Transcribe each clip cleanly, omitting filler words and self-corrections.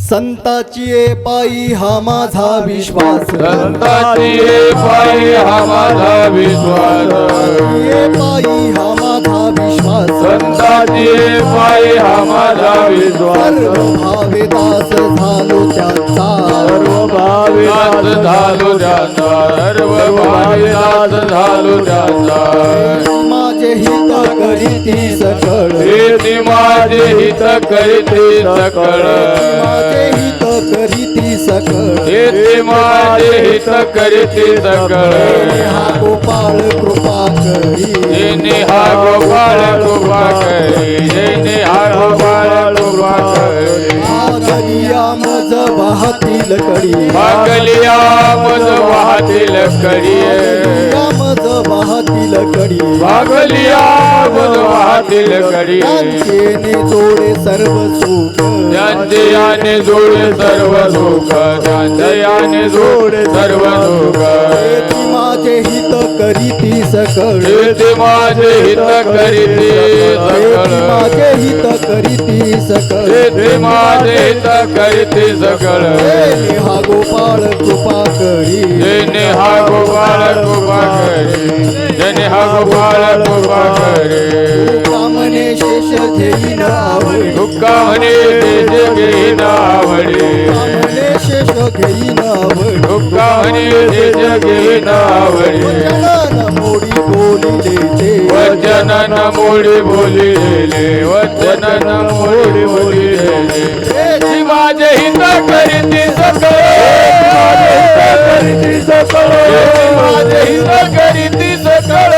संताची पायी हा माझा विश्वास, संताची पायी हा माझा विश्वास, पायी हा माझा विश्वास, संताची पायी हा माझा विश्वास, सर्व भावे दास झालो त्यांचा, सर्व भावी दास झालो त्यांचा, सर्व भावी दास झालो त्यांचा, माझे हित करीती सकळ, हे माझे हित करीती सकळ, माझे हित करीती सकळ, हे माझे हित करीती सकळ, हा गोपाळ कृपा करी, जेने हा गोपाळ कृपा करी, जेने हा गोपाळ कृपा करी, मागलिया मज वाहतील कडी, मागलिया मज वाहतील कडी, मज वाहतील कडी, मागलिया मज वाहतील कडी, त्यांचेने जोडे सर्व सुख, त्यांचे याने जोडे सर्व सुख, त्यांचे याने जोडे सर्व सुख, ती माझे हित करीती सकळ, ते माझे हित करीती सकळ, माझे हित करीती सकळ, ते माझे हित करीती सकळ, हा गोपाळ कृपा करी, जेने हा गोपाळ कृपा करी, जेने हा गोपाळ कृपा करी, कामने शेष घेईन आवडी, दुःखा म्हणे तेज घेईन आवडी, कामने शेष घेईन आवडी, दुःखा म्हणे तेज घेईन आवडी, वचन मोडी बोलिले, वचन मोडी बोलिले, वचन मोडी बोलिले, ती माझे हित करीती सकळ, माझे हित करीती सकळ,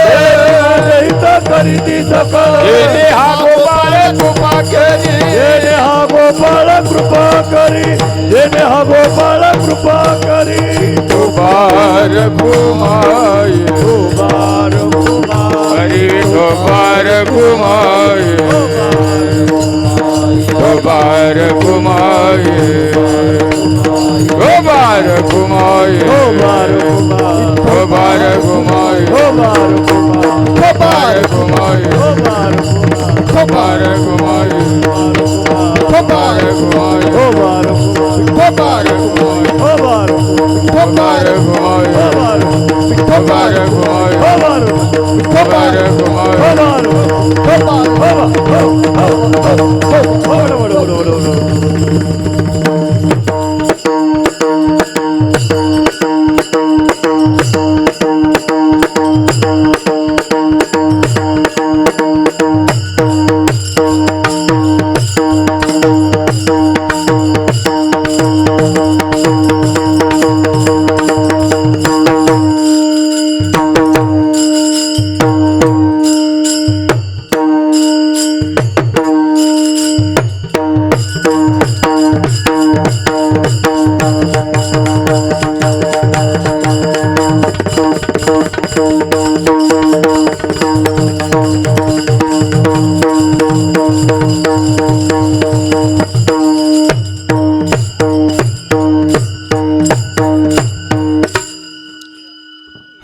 करीती सकळ, जेने हा गोपाळ कृपा करी, जेने हा गोपाळ कृपा करी, जेने हा गोपाळ कृपा करी, गोपाळ घुमाय, गोपाळ घुमाय, गोपाळ घुमाय, गोपाळ घुमाय, गोपाळ घुमाय, गोपाळ घुमाय, गोपाळ घुमाय, गोपाळ घुमाय, गोपाळ घुमाय, गोपाळ घुमाय, गोपाळ घुमाय, गोपाळ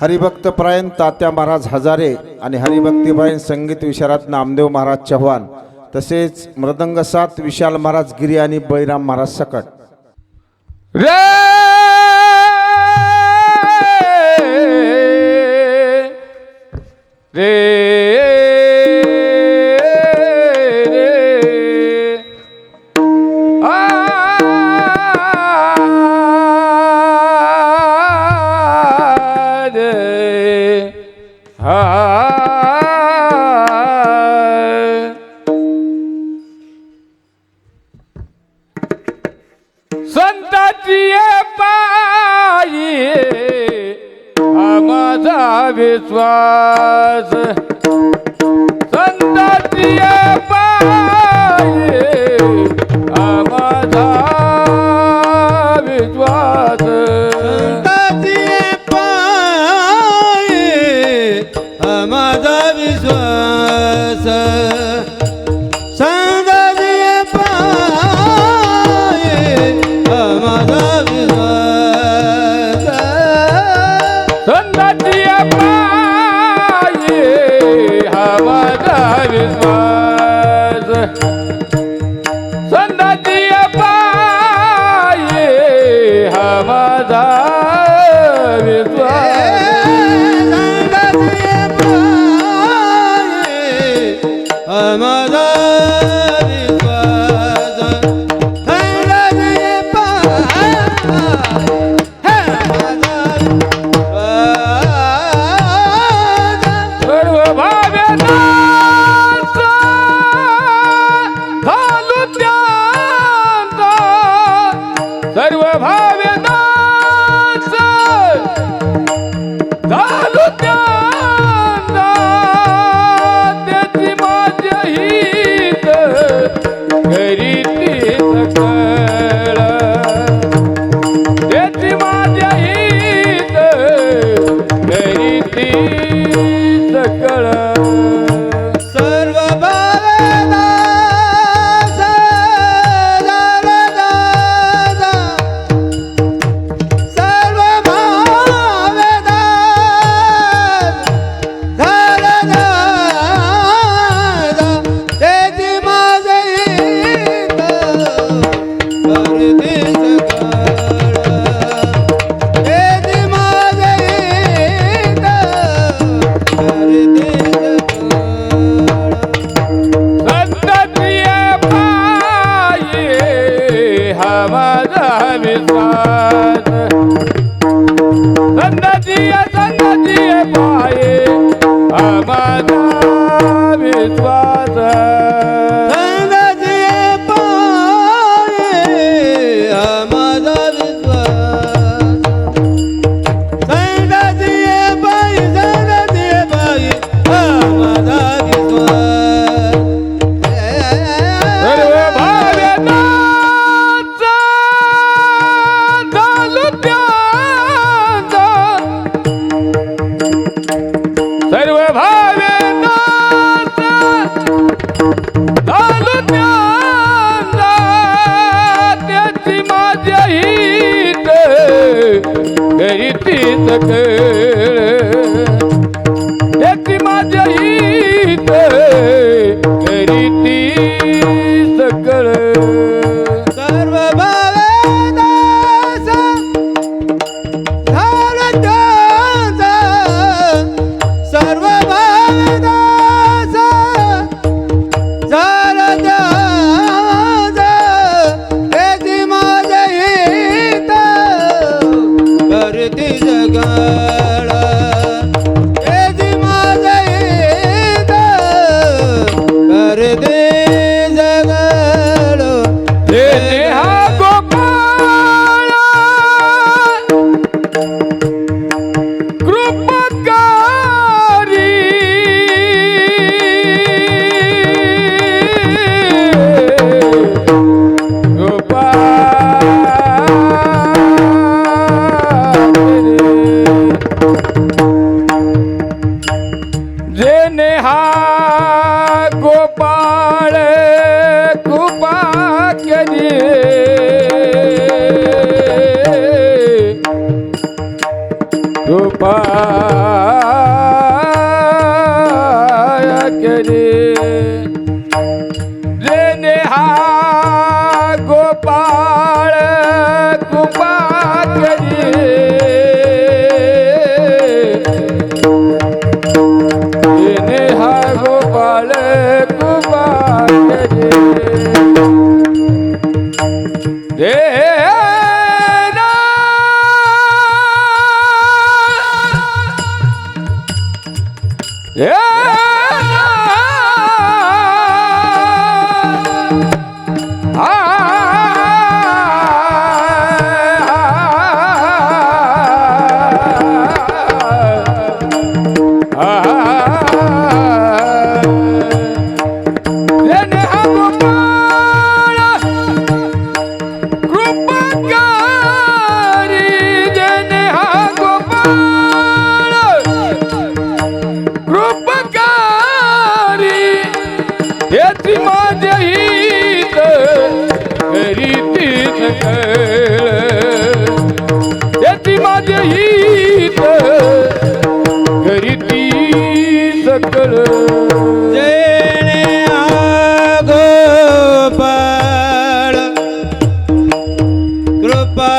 हरिभक्त परायण तात्या महाराज हजारे आणि हरिभक्ती परायण संगीत विशारद नामदेव महाराज चव्हाण, तसेच मृदंग साथ विशाल महाराज गिरी आणि बळीराम महाराज सकट. रे रे संताची पायी हा माझा विश्वास, संताची पायी हा माझा विश्वास, संताची पायी हा माझा विश्वास, संताची पायी माझा विश्वास माझा विश्वास सर्व भाव्यानाच घालू त्यांचा सर्व भाव्यानाच घालू त्यांचा त्याची माझ्या हित करीती सकळ त्याची माझ्या हित करीती सकळ सर्व संततीय पाये हा माझा विश्वास संततीय पाये हा माझा विश्वास सर्व भाव्यानाच घालू त्यांचा सर्व भाव्यानाच घालू त्यांचा त्याची माझ्या हित करीती सकळ त्याची माझ्या हित करीती सकळ सर्व सर्व त्याची माझ्या हित करती जगाळ त्याची माझ्या हित करती जगाळ देणे हा गोपाळ कृपकारी जेने हा गोपाळ कृपा करी कृपा करी जेने हा गोपाळ कृपा करी जेने हा गोपाळ कृपा करी याची माझ्या हित करीती सकळ याची माझ्या हित करीती सकळ जेणे गोपाळ कृपा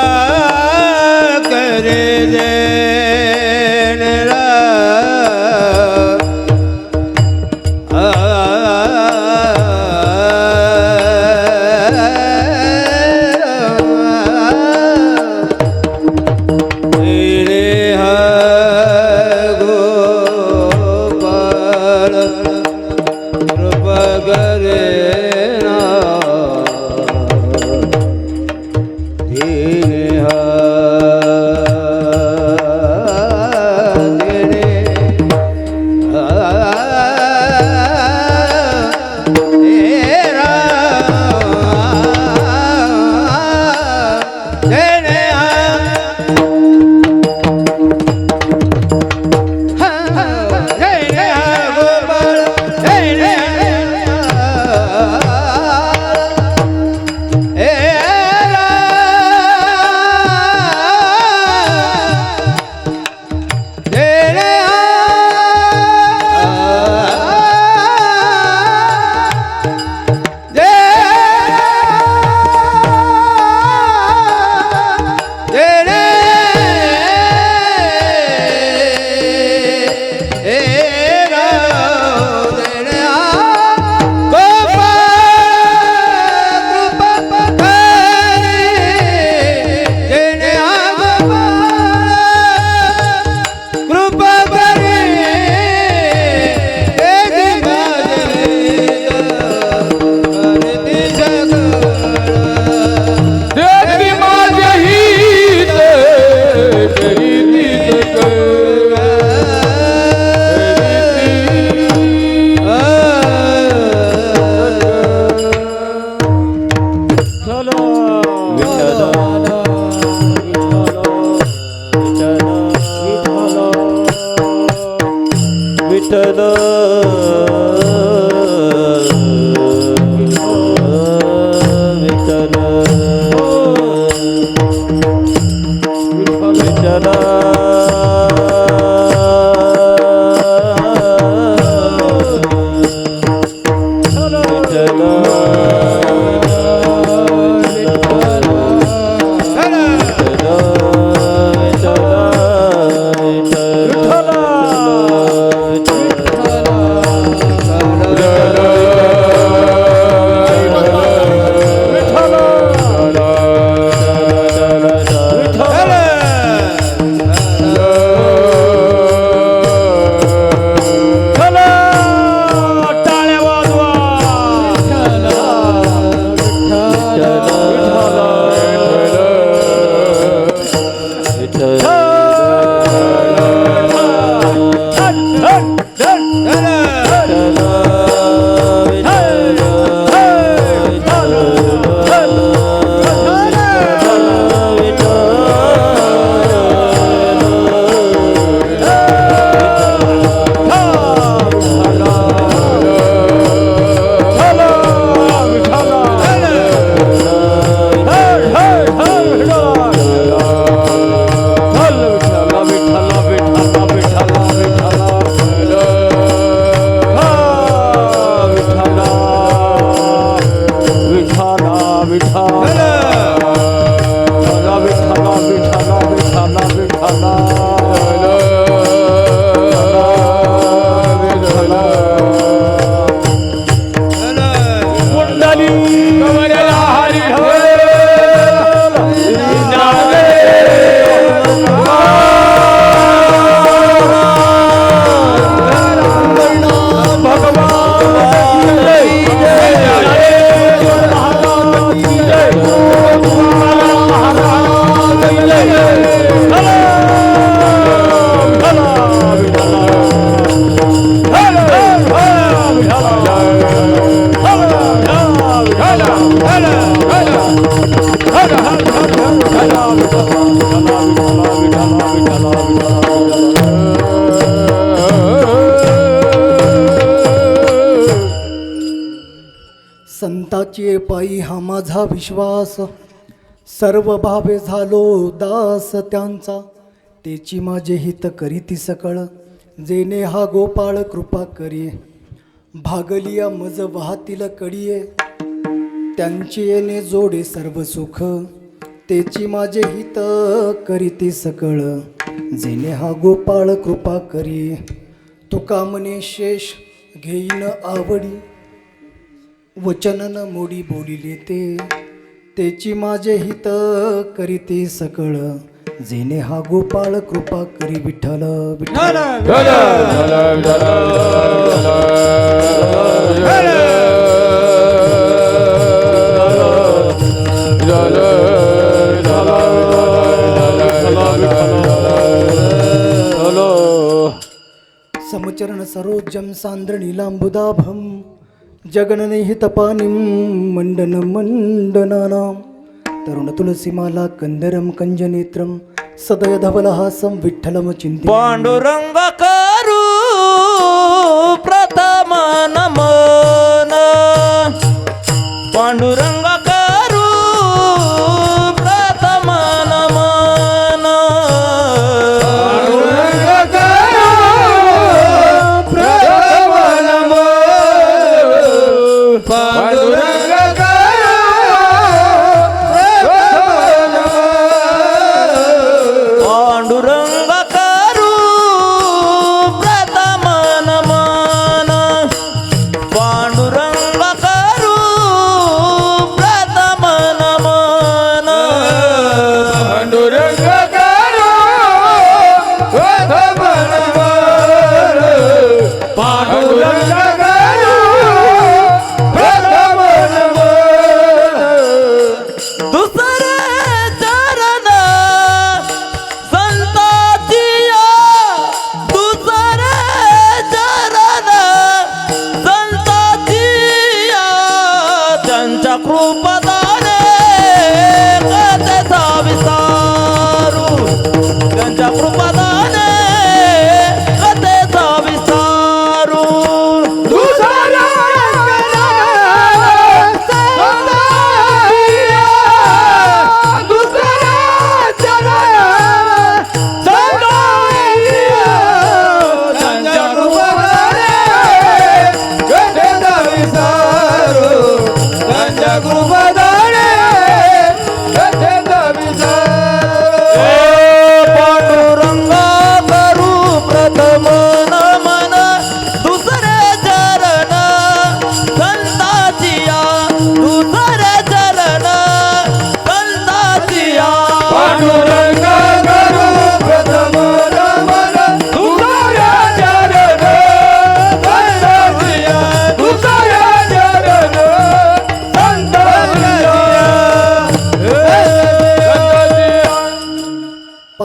विठ्ठल विठ्ठल विठ्ठल संताचे पायी हा माझा विश्वास, सर्व भावे झालो दास त्यांचा, तेची माझे हित करीती सकळ, जेने हा गोपाळ कृपा करी, भागलिया मज वाहतील कडिये, त्यांची येणे जोडे सर्व सुख, तेची माझे हित करीती सकळ, जेने हा गोपाळ कृपा करी, तुका मने शेष घेईन आवडी, वचनन मोडी बोलिले तेची माझे हित करीते सकळ, जेने हा गोपाळ कृपा करी. विठ्ठल विठ्ठल समचरण सरोजम सांद्र नीलांबुदाभम, जगननिहितपानिं मंडन मंडनानां, तरुण तुलसीमाला कंदरम कंजनेत्रम, सदय धवलहासं विठ्ठलम चिंते. पांडुरंग करू प्रथम नमन, पांडुरंग करू प्रथम नमन, पांडुरंग करू प्रथम नमन, पांडुरंग पांडुरंग करू प्रथम नमन, पांडुरंग करू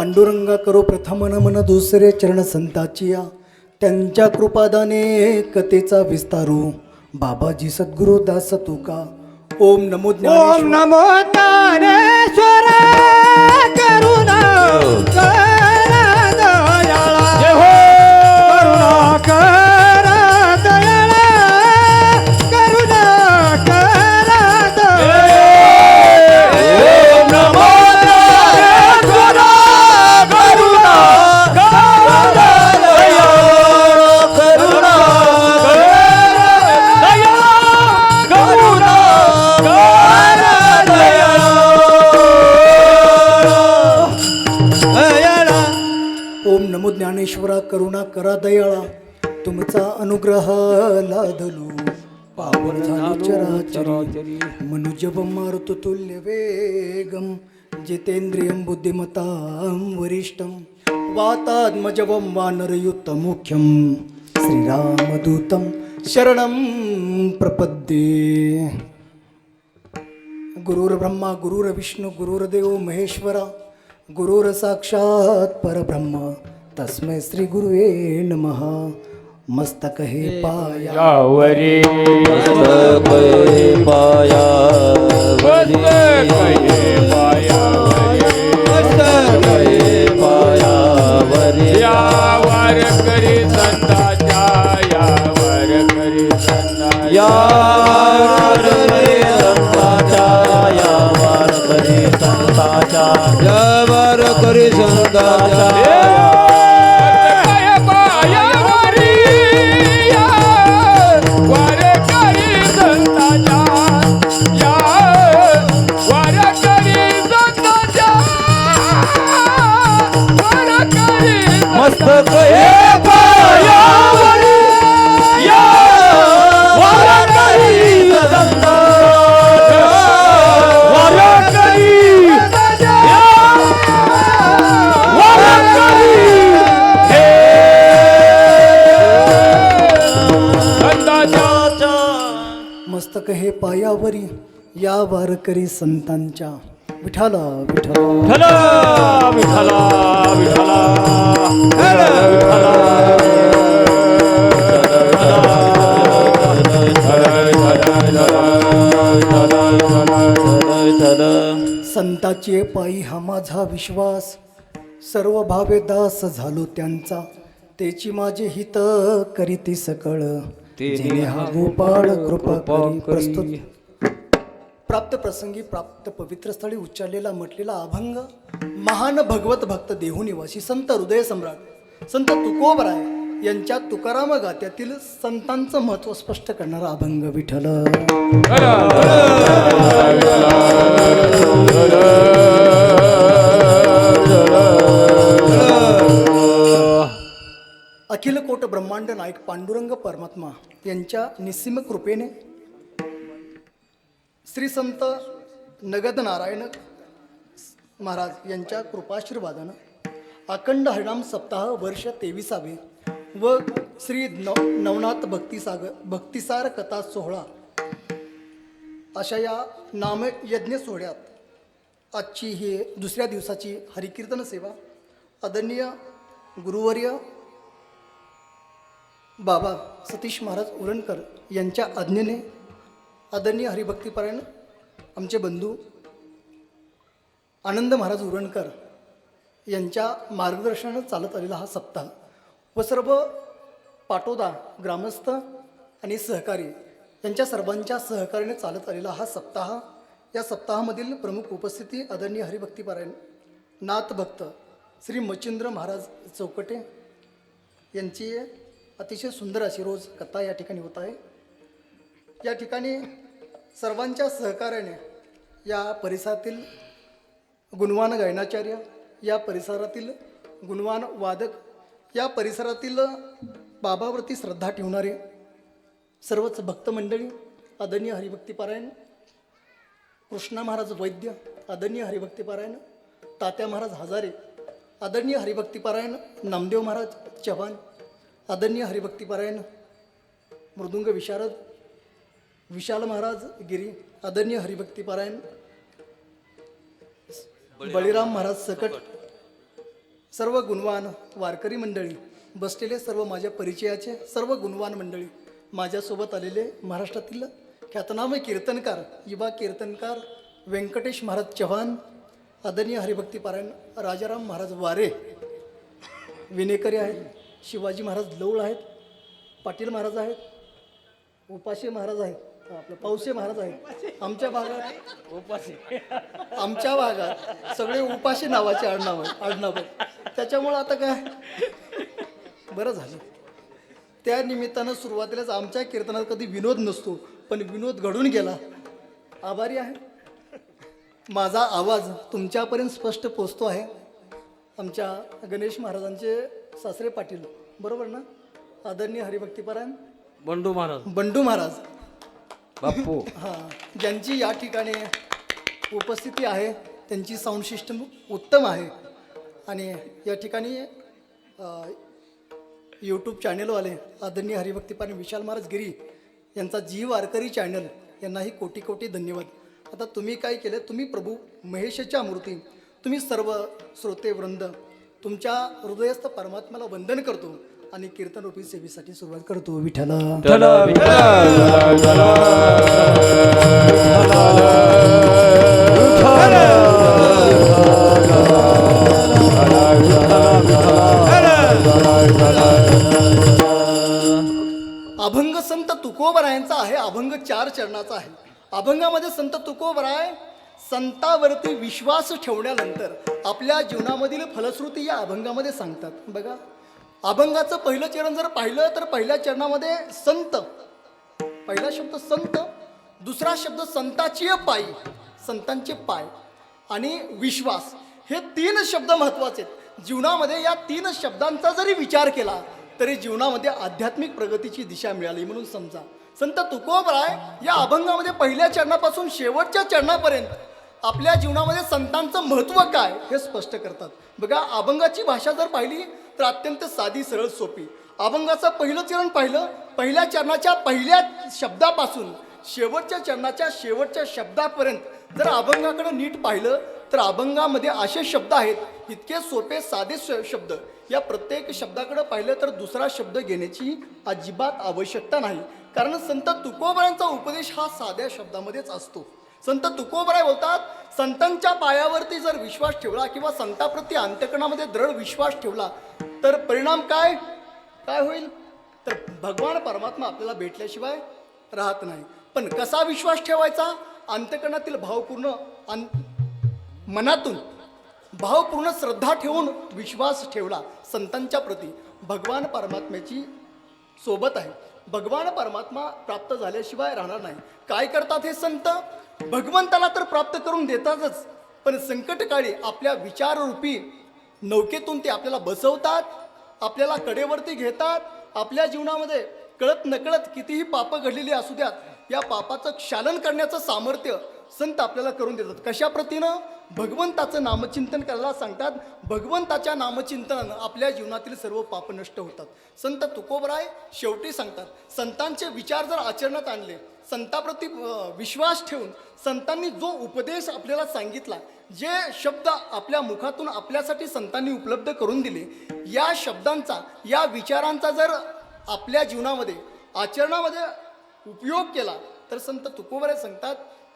पांडुरंगा करो प्रथम नमन दुसरे चरण संताची या त्यांच्या कृपादाने कथेचा विस्तारू बाबाजी सद्गुरु दास तुका ओम नमो ज्ञानेश्वर. नमो ज्ञानेश्वर करुणा कर दयाळा जय हो करुणा कर दयाळा करुणा कर दयाळा ओम नमो ज्ञानेश्वर करुणा कर दयाळा करुणा कर दयाळा करुणा कर दयाळा. ओम नमो ज्ञानेश्वरा करुणा करा दयाळा तुमचा अनुग्रह लादलू पावन झालो चराचरी मनुजवं मारुततुल्य वेगम जितेंद्रियं बुद्धिमतां वरिष्ठं वातात्मजवं वानरयुतं मुख्यं श्रीरामदूतं शरणं प्रपद्ये. गुरुर्ब्रह्मा गुरुर्विष्णू गुरुर्देव महेश्वरा गुरुर साक्षात परब्रह्म तस्मै श्री गुरुवे नमः. मस्तक हे पाया यावरी मस्तक हे पायावरी मस्तक हे पायावरी यावर करी संताच्या यावर करी संताच्या यावर करी संताच्या यावर करी संताच्या यावर करी संताच्या मस्तक हे पायावरी या वारकरी संताच्या वारकरी या वारकरी हे संताच्या मस्तक हे पायावरी या वारकरी संतांच्या विठाला विठला विठला विठला विठला संताचे पायी हा माझा विश्वास सर्व भावे दास झालो त्यांचा तेची माझे हित करीती सकळ जेणे हा गोपाळ कृपा करी. प्रस्तुत प्राप्त प्रसंगी प्राप्त पवित्र स्थळी उच्चारलेला म्हटलेला अभंग महान भगवत भक्त देहू निवासी संत हृदय सम्राट संत तुकोबराय यांच्या तुकाराम गात्यातील संतांचं महत्व स्पष्ट करणारा अभंग विठ्ठल. अखिल कोट ब्रह्मांड नायक पांडुरंग परमात्मा यांच्या निस्सीम कृपेने श्री संत नगद नारायण महाराज यांच्या कृपाशीर्वादानं अखंड हरिनाम सप्ताह वर्ष 23वे व श्री नवनाथ भक्तिसार कथा सोहळा अशा या नामयज्ञ सोहळ्यात आजची ही दुसऱ्या दिवसाची हरिकीर्तन सेवा आदरणीय गुरुवर्य बाबा सतीश महाराज उरणकर यांच्या आज्ञेने आदरणीय हरिभक्तीपरायण आमचे बंधू आनंद महाराज उरणकर यांच्या मार्गदर्शनानं चालत आलेला हा सप्ताह व सर्व पाटोदा ग्रामस्थ आणि सहकारी यांच्या सर्वांच्या सहकार्याने चालत आलेला हा सप्ताह. या सप्ताहामधील प्रमुख उपस्थिती आदरणीय हरिभक्तीपरायण नाथ भक्त श्री मच्छिंद्र महाराज चौकटे यांची अतिशय सुंदर अशी रोज कथा या ठिकाणी होत आहे. या ठिकाणी सर्वांच्या सहकार्याने या परिसरातील गुणवान गायनाचार्य, या परिसरातील गुणवान वादक, या परिसरातील बाबावरती श्रद्धा ठेवणारे सर्वच भक्त मंडळी, आदरणीय हरिभक्तीपरायण कृष्णा महाराज वैद्य, आदरणीय हरिभक्तीपरायण तात्या महाराज हजारे, आदरणीय हरिभक्तीपरायण नामदेव महाराज चव्हाण, आदरणीय हरिभक्तीपरायण मृदुंग विशारद विशाल महाराज गिरी, आदरणीय हरिभक्तीपरायण बळीराम महाराज सकट, सर्व गुणवान वारकरी मंडळी, बसलेले सर्व माझ्या परिचयाचे सर्व गुणवान मंडळी, माझ्यासोबत आलेले महाराष्ट्रातील ख्यातनामे कीर्तनकार, युवा कीर्तनकार व्यंकटेश महाराज चव्हाण, आदरणीय हरिभक्तीपारायण राजाराम महाराज वारे, विनेकरी आहेत, शिवाजी महाराज लवळ आहेत, पाटील महाराज आहेत, उपासे महाराज आहेत, आपलं पावसे महाराज आहेत. आमच्या भागात सगळे उपाशी नावाचे आडनाव आहेत. त्याच्यामुळं आता काय बरं झालं. त्या निमित्तानं सुरुवातीलाच आमच्या कीर्तनात कधी विनोद नसतो, पण विनोद घडून गेला. आभारी आहे. माझा आवाज तुमच्यापर्यंत स्पष्ट पोचतो आहे. आमच्या गणेश महाराजांचे सासरे पाटील, बरोबर ना, आदरणीय हरिभक्तीपरायण बंडू महाराज बाप्पू, हां, ज्यांची या ठिकाणी उपस्थिती आहे, त्यांची साऊंड सिस्टम उत्तम आहे. आणि या ठिकाणी यूट्यूब चॅनलवाले आदरणीय हरिभक्तीपारायण विशाल महाराज गिरी यांचा जी वारकरी चॅनल, यांनाही कोटी कोटी धन्यवाद. आता तुम्ही काय केलं, तुम्ही प्रभू महेशच्या मूर्ती, तुम्ही सर्व श्रोतेवृंद, तुमच्या हृदयस्थ परमात्म्याला वंदन करतो आणि कीर्तनरूपी सेवेसाठी सुरुवात करतो. विठ्ठल अभंग संत तुकोबरायांचा आहे. अभंग 4 चरणाचा आहे. अभंगामध्ये संत तुकोबराय संतावरती विश्वास ठेवण्यानंतर आपल्या जीवनामधील फलश्रुती या अभंगामध्ये सांगतात. बघा, अभंगाचं पहिलं चरण जर पाहिलं तर पहिल्या चरणामध्ये संत, पहिला शब्द संत, दुसरा शब्द संताची पायी, संतांचे पाय, आणि विश्वास, हे 3 शब्द महत्त्वाचे आहेत जीवनामध्ये. या 3 शब्दांचा जरी विचार केला तरी जीवनामध्ये आध्यात्मिक प्रगतीची दिशा मिळाली म्हणून समजा. संत तुकोबराय या अभंगामध्ये पहिल्या चरणापासून शेवटच्या चरणापर्यंत आपल्या जीवनामध्ये संतांचं महत्त्व काय हे स्पष्ट करतात. बघा, अभंगाची भाषा जर पाहिली तर अत्यंत साधी, सरळ, सोपी. अभंगाचं पहिलं चरण पाहिलं, पहिल्या चरणाच्या पहिल्या शब्दापासून शेवटच्या चरणाच्या शेवटच्या शब्दापर्यंत जर अभंगाकडे नीट पाहिलं तर अभंगामध्ये असे शब्द आहेत, इतके सोपे साधे शब्द. या प्रत्येक शब्दाकडे पाहिलं तर दुसरा शब्द घेण्याची अजिबात आवश्यकता नाही, कारण संत तुकोबरायांचा उपदेश हा साध्या शब्दामध्येच असतो. संत तुकोबराय बोलतात, संतांच्या पायावरती जर विश्वास ठेवला किंवा संतांप्रती अंतःकरणामध्ये दृढ विश्वास ठेवला तर परिणाम काय होईल, तर भगवान परमात्मा आपल्याला भेटल्याशिवाय राहत नाही. पण कसा विश्वास ठेवायचा, अंतःकरणातील भावपूर्ण, मनातून भावपूर्ण श्रद्धा ठेवून विश्वास ठेवला संतांच्या प्रती, भगवान परमात्म्याची सोबत आहे. भगवान परमात्मा प्राप्त झाल्याशिवाय राहणार नाही. काय करतात हे संत, भगवंताला तर प्राप्त करून देतातच, पण संकटकाळी आपल्या विचाररूपी नौकेतून ते आपल्याला बसवतात, आपल्याला कडेवरती घेतात. आपल्या जीवनामध्ये कळत नकळत कितीही पापं घडलेली असू द्यात, या पापाचं क्षालन करण्याचं सामर्थ्य संत आपल्याला करून देतात. कशा प्रतीनं, भगवंताचं नामचिंतन करायला सांगतात. भगवंताच्या नामचिंतनानं आपल्या जीवनातील सर्व पाप नष्ट होतात. संत तुकोबराय शेवटी सांगतात, संतांचे विचार जर आचरणात आणले, संतांप्रती विश्वास ठेवून संतांनी जो उपदेश आपल्याला सांगितला, जे शब्द आपल्या मुखातून आपल्यासाठी संतांनी उपलब्ध करून दिले, या शब्दांचा, या विचारांचा जर आपल्या जीवनामध्ये आचरणामध्ये उपयोग केला तर संत तुकोबराय सांगतात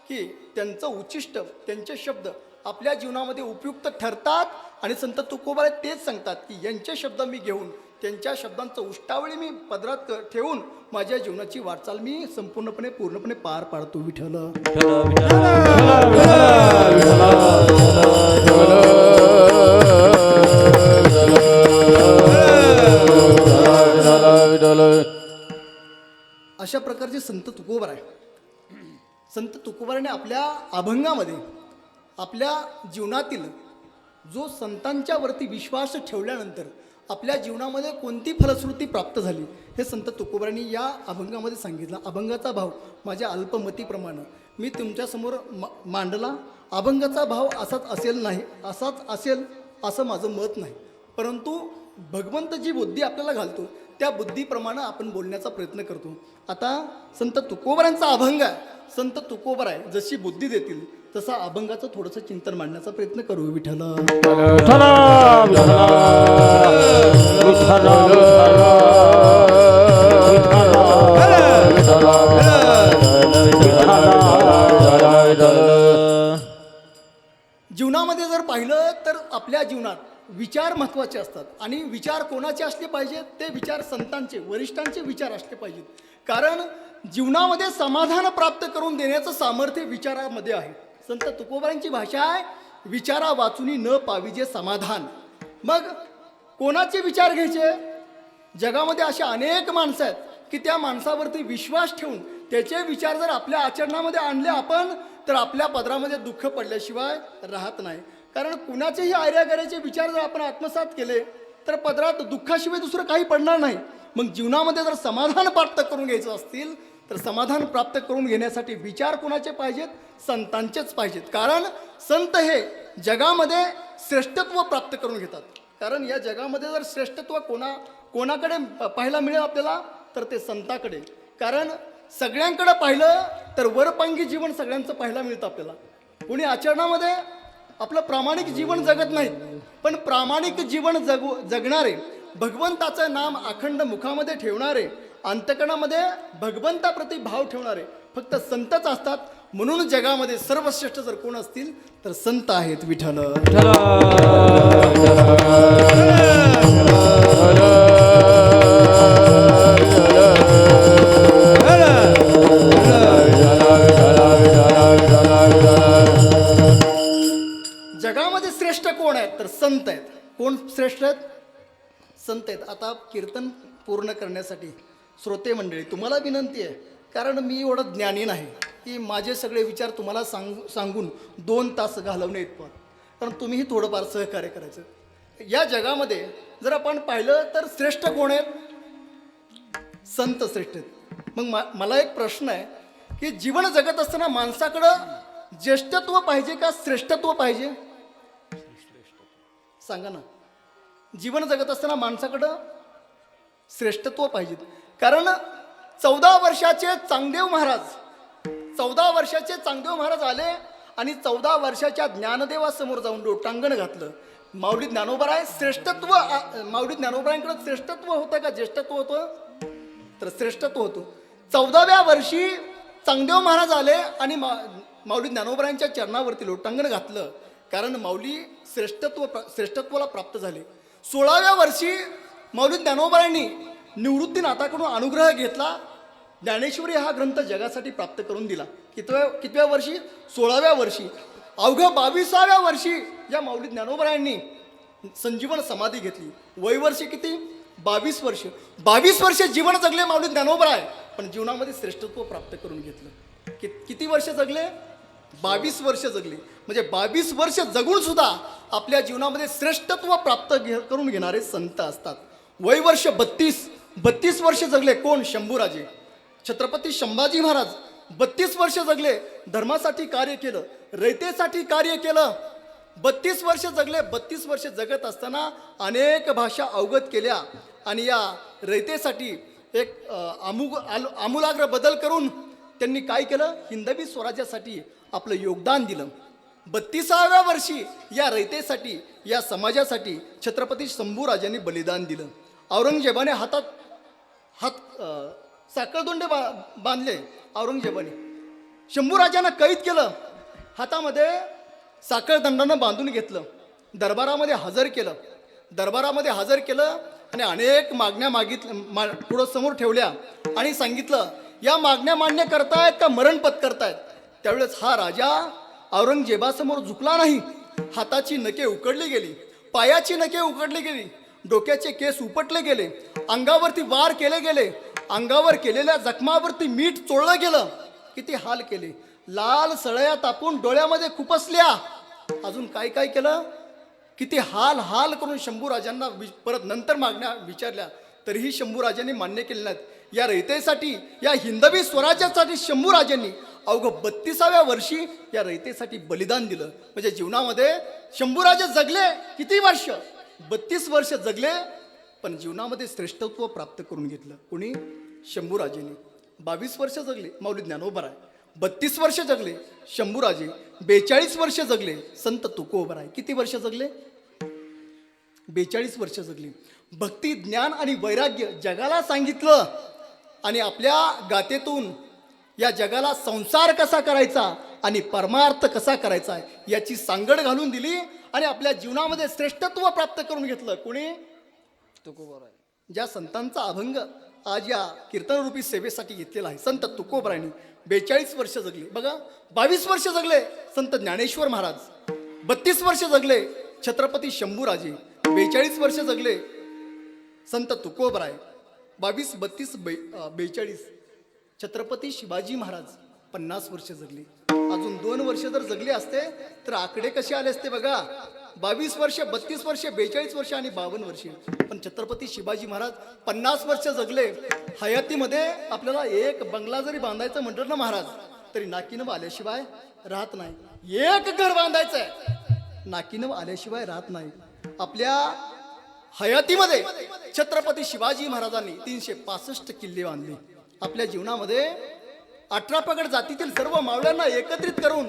की त्यांचं उच्चिष्ट, त्यांचे शब्द आपल्या जीवनामध्ये उपयुक्त ठरतात. आणि संत तुकोबराय तेच सांगतात की यांचे शब्द मी घेऊन, त्यांच्या शब्दांचं उष्टावळी मी पदरात ठेवून माझ्या जीवनाची वाटचाल मी संपूर्णपणे पूर्णपणे पार पाडतो. विठ्ठल अशा प्रकारचे संत तुकोबराय. संत तुकोबरायाने आपल्या अभंगामध्ये आपल्या जीवनातील जो संतांच्या वरती विश्वास ठेवल्यानंतर आपल्या जीवनामध्ये कोणती फलश्रुती प्राप्त झाली हे संत तुकोबरायांनी या अभंगामध्ये सांगितलं. अभंगाचा भाव माझ्या अल्पमतीप्रमाणे मी तुमच्यासमोर मांडला. अभंगाचा भाव असाच असेल असं माझं मत नाही, परंतु भगवंत जी बुद्धी आपल्याला घालतो त्या बुद्धीप्रमाणे आपण बोलण्याचा प्रयत्न करतो. आता संत तुकोबरांचा अभंग आहे. संत तुकोबर आहे, जशी बुद्धी देतील तसा अभंगाचं थोडंसं चिंतन मांडण्याचा प्रयत्न करू. विठ्ठल जीवनामध्ये जर पाहिलं तर आपल्या जीवनात विचार महत्त्वाचे असतात. आणि विचार कोणाचे असले पाहिजेत? ते विचार संतांचे, वरिष्ठांचे विचार असले पाहिजेत. कारण जीवनामध्ये समाधान प्राप्त करून देण्याचं सामर्थ्य विचारामध्ये आहे. संत तुकोबारांची भाषा आहे, विचारा वाचुनी न पाविजे समाधान. मग कोणाचे विचार घ्यायचे? जगामध्ये अशा अनेक माणसं आहेत की त्या माणसावरती विश्वास ठेवून त्याचे विचार जर आपल्या आचरणामध्ये आणले आपण, तर आपल्या पदरामध्ये दुःख पडल्याशिवाय राहत नाही. कारण कुणाचेही आर्यागाऱ्याचे विचार जर आपण आत्मसात केले तर पदरात दुःखाशिवाय दुसरं काही पडणार नाही. मग जीवनामध्ये जर समाधान प्राप्त करून घ्यायचं असतील तर समाधान प्राप्त करून घेण्यासाठी विचार कोणाचे पाहिजेत? संतांचेच पाहिजेत. कारण संत हे जगामध्ये श्रेष्ठत्व प्राप्त करून घेतात. कारण या जगामध्ये जर श्रेष्ठत्व कोणाकडे पाहायला मिळेल आपल्याला, तर ते संताकडे. कारण सगळ्यांकडे पाहिलं तर वरपांगी जीवन सगळ्यांचं पाहायला मिळतं आपल्याला. कोणी आचरणामध्ये आपलं प्रामाणिक जीवन जगत नाहीत, पण प्रामाणिक जीवन जगणारे, भगवंताचं नाम अखंड मुखामध्ये ठेवणारे, अंतकणामध्ये भगवंताप्रती भाव ठेवणारे फक्त संतच असतात. म्हणून जगामध्ये सर्वश्रेष्ठ जर कोण असतील तर संत आहेत. विठ्ठल जगामध्ये श्रेष्ठ कोण आहेत? तर संत आहेत. कोण श्रेष्ठ आहेत? संत आहेत. आता कीर्तन पूर्ण करण्यासाठी श्रोते मंडळी तुम्हाला विनंती आहे, कारण मी एवढं ज्ञानी नाही की माझे सगळे विचार तुम्हाला सांगून 2 तास घालवणे इतपत. कारण तुम्हीही थोडंफार सहकार्य करायचं. या जगामध्ये जर आपण पाहिलं तर श्रेष्ठ कोण आहेत? संत श्रेष्ठ आहेत. मग मला एक प्रश्न आहे की जीवन जगत असताना माणसाकडं ज्येष्ठत्व पाहिजे का श्रेष्ठत्व पाहिजे? सांगा ना. जीवन जगत असताना माणसाकडं श्रेष्ठत्व पाहिजे. कारण 14 वर्षाचे चांगदेव महाराज आले आणि 14 वर्षाच्या ज्ञानदेवासमोर जाऊन लोटांगण घातलं. माऊली ज्ञानोबराय श्रेष्ठत्व, माऊली ज्ञानोबरायांकडे श्रेष्ठत्व होतं का ज्येष्ठत्व होतं? तर श्रेष्ठत्व होतं. 14व्या वर्षी चांगदेव महाराज आले आणि माऊली ज्ञानोबरायांच्या चरणावरती लोटांगण घातलं. कारण माऊली श्रेष्ठत्वाला प्राप्त झाले. 16व्या वर्षी माऊली ज्ञानोबरायांनी निवृत्तीनाथाकडून अनुग्रह घेतला. ज्ञानेश्वरी हा ग्रंथ जगासाठी प्राप्त करून दिला. कितव्या वर्षी? 16व्या वर्षी. अवघ्या 22व्या वर्षी या माऊली ज्ञानोबरायांनी संजीवन समाधी घेतली. वयवर्षी किती? 22 वर्ष. 22 वर्ष जीवन जगले माऊली ज्ञानोबराय, पण जीवनामध्ये श्रेष्ठत्व प्राप्त करून घेतलं. किती वर्ष जगले? 22 वर्ष जगले. म्हणजे 22 वर्ष जगून सुद्धा आपल्या जीवनामध्ये श्रेष्ठत्व प्राप्त करून घेणारे संत असतात. वयवर्ष 32 वर्ष जगले. कोण? शंभूराजे. छत्रपती संभाजी महाराज 32 वर्ष जगले. धर्मासाठी कार्य केलं, रयतेसाठी कार्य केलं. 32 वर्ष जगले. 32 वर्ष जगत असताना अनेक भाषा अवगत केल्या आणि या रयतेसाठी एक आमूलाग्र बदल करून त्यांनी काय केलं? हिंदवी स्वराज्यासाठी आपलं योगदान दिलं. 32व्या वर्षी या रयतेसाठी, या समाजासाठी छत्रपती शंभूराजांनी बलिदान दिलं. औरंगजेबाने हातात साखळदोंडे बांधले. औरंगजेबाने शंभूराजांना कैद केलं, हातामध्ये साखळदंडानं बांधून घेतलं, दरबारामध्ये हजर केलं आणि अनेक मागण्या पुढं समोर ठेवल्या आणि सांगितलं, या मागण्या मान्य करतायत का मरण पत्करतायत? त्यावेळेस हा राजा औरंगजेबासमोर झुकला नाही. हाताची नखे उकडली गेली, पायाची नखे उकडली गेली, डोक्याचे केस उपटले गेले, अंगावरती वार केले गेले, अंगावर केलेल्या जखमावरती मीठ चोळलं गेलं. किती हाल केले. लाल सळया तापून डोळ्यामध्ये खुपसल्या. अजून काय काय केलं? किती हाल करून शंभूराजांना परत नंतर मागण्या विचारल्या, तरीही शंभूराजांनी मान्य केले नाहीत. या रयतेसाठी, या हिंदवी स्वराज्यासाठी शंभूराजांनी अवघं 32व्या वर्षी या रयतेसाठी बलिदान दिलं. म्हणजे जीवनामध्ये शंभूराजे जगले किती वर्ष? 32 वर्ष जगले पण जीवनामध्ये श्रेष्ठत्व प्राप्त करून घेतलं. कोणी? शंभूराजेने. 22 वर्ष जगले माऊली ज्ञानोबराय. 32 वर्ष जगले शंभूराजे. 42 वर्ष जगले संत तुकोबराय. किती वर्ष जगले? 42 वर्ष जगली. भक्ती, ज्ञान आणि वैराग्य जगाला सांगितलं आणि आपल्या गाथेतून या जगाला संसार कसा करायचा आणि परमार्थ कसा करायचा याची सांगड घालून दिली आणि आपल्या जीवनामध्ये श्रेष्ठत्व प्राप्त करून घेतलं. कोणी? तुकोबराय. ज्या संतांचा अभंग आज या कीर्तनरूपी सेवेसाठी घेतलेला आहे संत तुकोबरायांनी 42 वर्ष जगले. बघा, 22 वर्ष जगले संत ज्ञानेश्वर महाराज. 32 वर्ष जगले छत्रपती शंभूराजे. 42 वर्ष जगले संत तुकोबराय. 22, 32, 42 छत्रपती शिवाजी महाराज. 50 वर्ष जगले. अजून 2 वर्ष जर जगले असते तर आकडे कसे आले असते बघा. 22 वर्ष, 32 वर्ष, 42 वर्ष आणि 52 वर्ष. पण छत्रपती शिवाजी महाराज 50 वर्ष जगले. हयातीमध्ये आपल्याला एक बंगला जरी बांधायचं म्हटलं ना महाराज, तरी नाकीनं आल्याशिवाय राहत नाही. एक घर बांधायचंय, नाकीनं आल्याशिवाय राहत नाही. आपल्या हयातीमध्ये छत्रपती शिवाजी महाराजांनी 365 किल्ले बांधले. आपल्या जीवनामध्ये 18 पगड जातीतील सर्व मावळ्यांना एकत्रित करून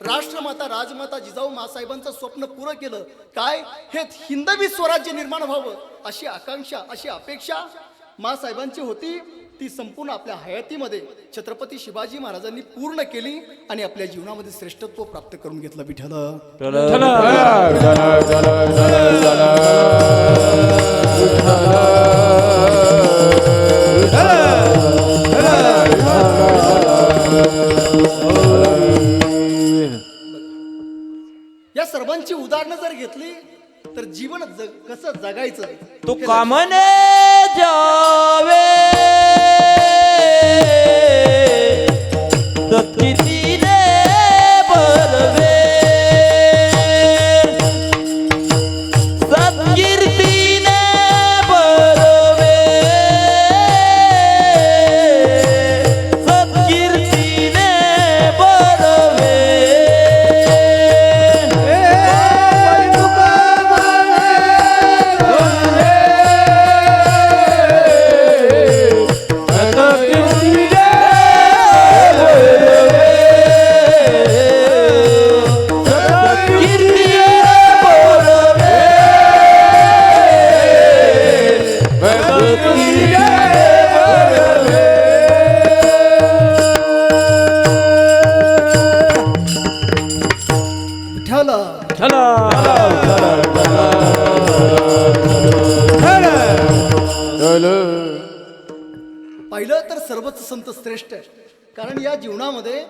राष्ट्रमाता, राजमाता जिजाऊ मासाहेबांचं स्वप्न पुरं केलं. काय? हे हिंदवी स्वराज्य निर्माण व्हावं अशी आकांक्षा, अशी अपेक्षा मासाहेबांची होती. ती संपूर्ण आपल्या हयातीमध्ये छत्रपती शिवाजी महाराजांनी पूर्ण केली आणि आपल्या जीवनामध्ये श्रेष्ठत्व प्राप्त करून घेतलं. विठ्ठल या सर्वांची उदाहरणं जर घेतली तर जीवन कसं जगायचं तू कामने जावे सत्कीर्तीने बलवे सत्कीर्तीने बलवे सत्कीर्तीने बलवे पाहिलं तर सर्वच संत श्रेष्ठ आहे. कारण या जीवनामध्ये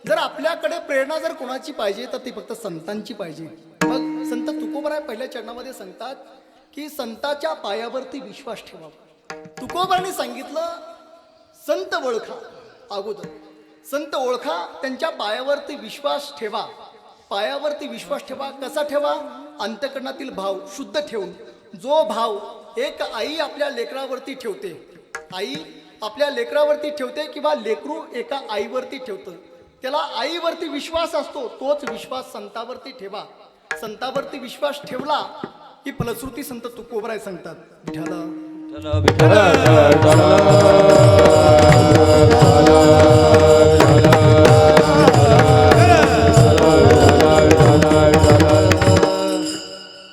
जर आपल्याकडे प्रेरणा जर कोणाची पाहिजे तर ती फक्त संतांची पाहिजे. मग संत तुकोबराय पहिल्या चरणामध्ये सांगतात की संताच्या पायावरती विश्वास ठेवावा. तुकोबरायांनी सांगितलं संत ओळखा अगोदर. संत ओळखा, त्यांच्या पायावरती विश्वास ठेवा. पायावरती विश्वास ठेवा. कसा ठेवा? अंतःकरणातील भाव शुद्ध ठेवून. जो भाव एक आई आपल्या लेकरावरती ठेवते, आई आपल्या लेकरावरती ठेवते किंवा लेकरू एका आईवरती ठेवतं, त्याला आईवरती विश्वास असतो. तोच विश्वास संतावरती ठेवा. संतावरती विश्वास ठेवला ही फलश्रुती संत तुकोबराय सांगतात.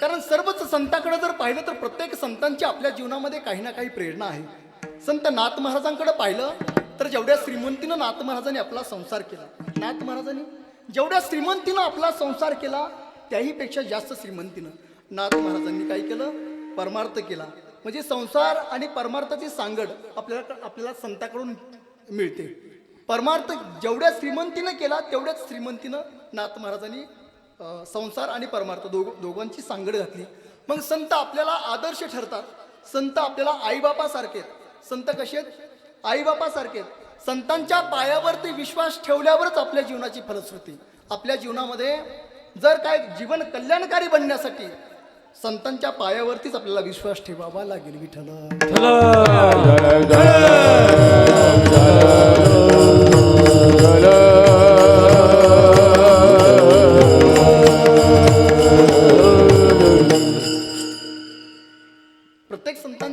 कारण सर्वच संतांकडे जर पाहिलं तर प्रत्येक संतांची आपल्या जीवनामध्ये काही ना काही प्रेरणा आहे. संत नाथ महाराजांकडे पाहिलं तर जेवढ्या श्रीमंतीनं नाथ महाराजांनी आपला संसार केला, नाथ महाराजांनी जेवढ्या श्रीमंतीनं आपला संसार केला त्याहीपेक्षा जास्त श्रीमंतीनं नाथ महाराजांनी काय केलं? परमार्थ केला. म्हणजे संसार आणि परमार्थाची सांगड आपल्याला संतांकडून मिळते. परमार्थ जेवढ्या श्रीमंतीनं केला तेवढ्याच श्रीमंतीनं नाथ महाराजांनी संसार आणि परमार्थ दोघांची सांगड घातली. मग संत आपल्याला आदर्श ठरतात. संत आपल्याला आईबापासारखे आहेत. संत कसे आहेत? आईबापासारखे आहेत. संतांच्या पायावरती विश्वास ठेवल्यावरच आपल्या जीवनाची फलश्रुती. आपल्या जीवनामध्ये जर काय जीवन कल्याणकारी बनण्यासाठी संतांच्या पायावरतीच आपल्याला विश्वास ठेवावा लागेल. विठ्ठल प्रत्येक संत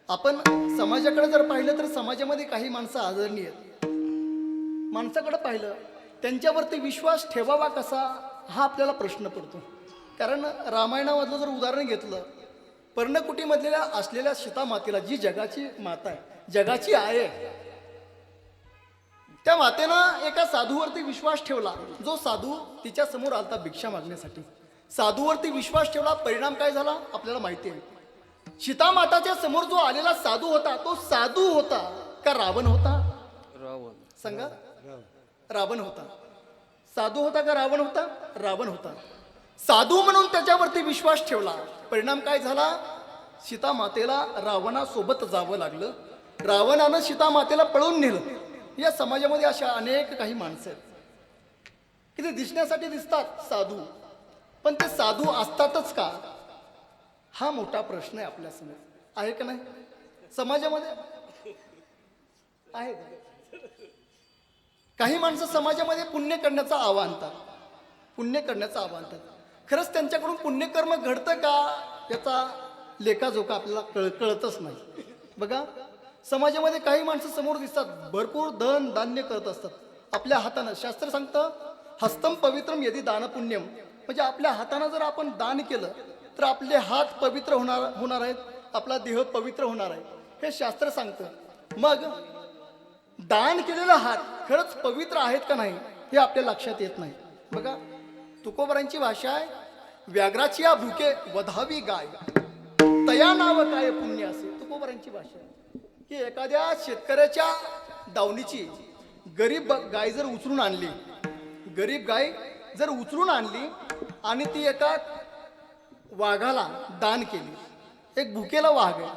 आपण समाजाकडे जर पाहिलं तर समाजामध्ये काही माणसं आदरणीय आहेत. माणसाकडे पाहिलं त्यांच्यावरती विश्वास ठेवावा कसा हा आपल्याला प्रश्न पडतो. कारण रामायणामधलं जर उदाहरण घेतलं, पर्णकुटीमधल्या असलेल्या सीतामातेला, जी जगाची माता आहे, जगाची आई आहे, त्या मातेनं एका साधूवरती विश्वास ठेवला. जो साधू तिच्या समोर आलता भिक्षा मागण्यासाठी, साधूवरती विश्वास ठेवला. परिणाम काय झाला आपल्याला माहिती आहे. सीतामाताच्या समोर जो आलेला साधू होता, तो साधू होता का रावण होता? सांगा. रावण होता. साधू होता का रावण होता? रावण होता. साधू म्हणून त्याच्यावरती विश्वास ठेवला. परिणाम काय झाला? सीतामातेला रावणासोबत जावं लागलं. रावणानं सीतामातेला पळवून नेलं. या समाजामध्ये अशा अनेक काही माणसं आहेत की ते दिसण्यासाठी दिसतात साधू, पण ते साधू असतातच का? हा मोठा प्रश्न आहे आपल्यासमोर. आहे का नाही? समाजामध्ये आहे का? काही माणसं समाजामध्ये पुण्य करण्याचं आव्हान आणतात, पुण्य करण्याचं आव्हान आणतात. खरंच त्यांच्याकडून पुण्यकर्म घडतं का याचा लेखाजोखा आपल्याला कळतच नाही. बघा, समाजामध्ये काही माणसं समोर दिसतात, भरपूर धन धान्य करत असतात आपल्या हातानं. शास्त्र सांगतं हस्तम पवित्रम यदि दान पुण्यम, म्हणजे आपल्या हातानं जर आपण दान केलं तर आपले हात पवित्र होणार आहेत, आपला देह पवित्र होणार आहे, हे शास्त्र सांगतं. मग दान केलेला हात खरंच पवित्र आहेत का नाही हे आपल्या लक्षात येत नाही. बघा, तुकोबरांची भाषा आहे, व्याघ्राची या भुके वधावी गाय, तया नाव काय पुण्य असे. तुकोबरांची भाषा आहे की एखाद्या शेतकऱ्याच्या दावणीची गरीब गाय जर उचलून आणली, गरीब गाय जर उचलून आणली आणि ती एका वाघाला दान केली, एक भुकेला वाघ आहे,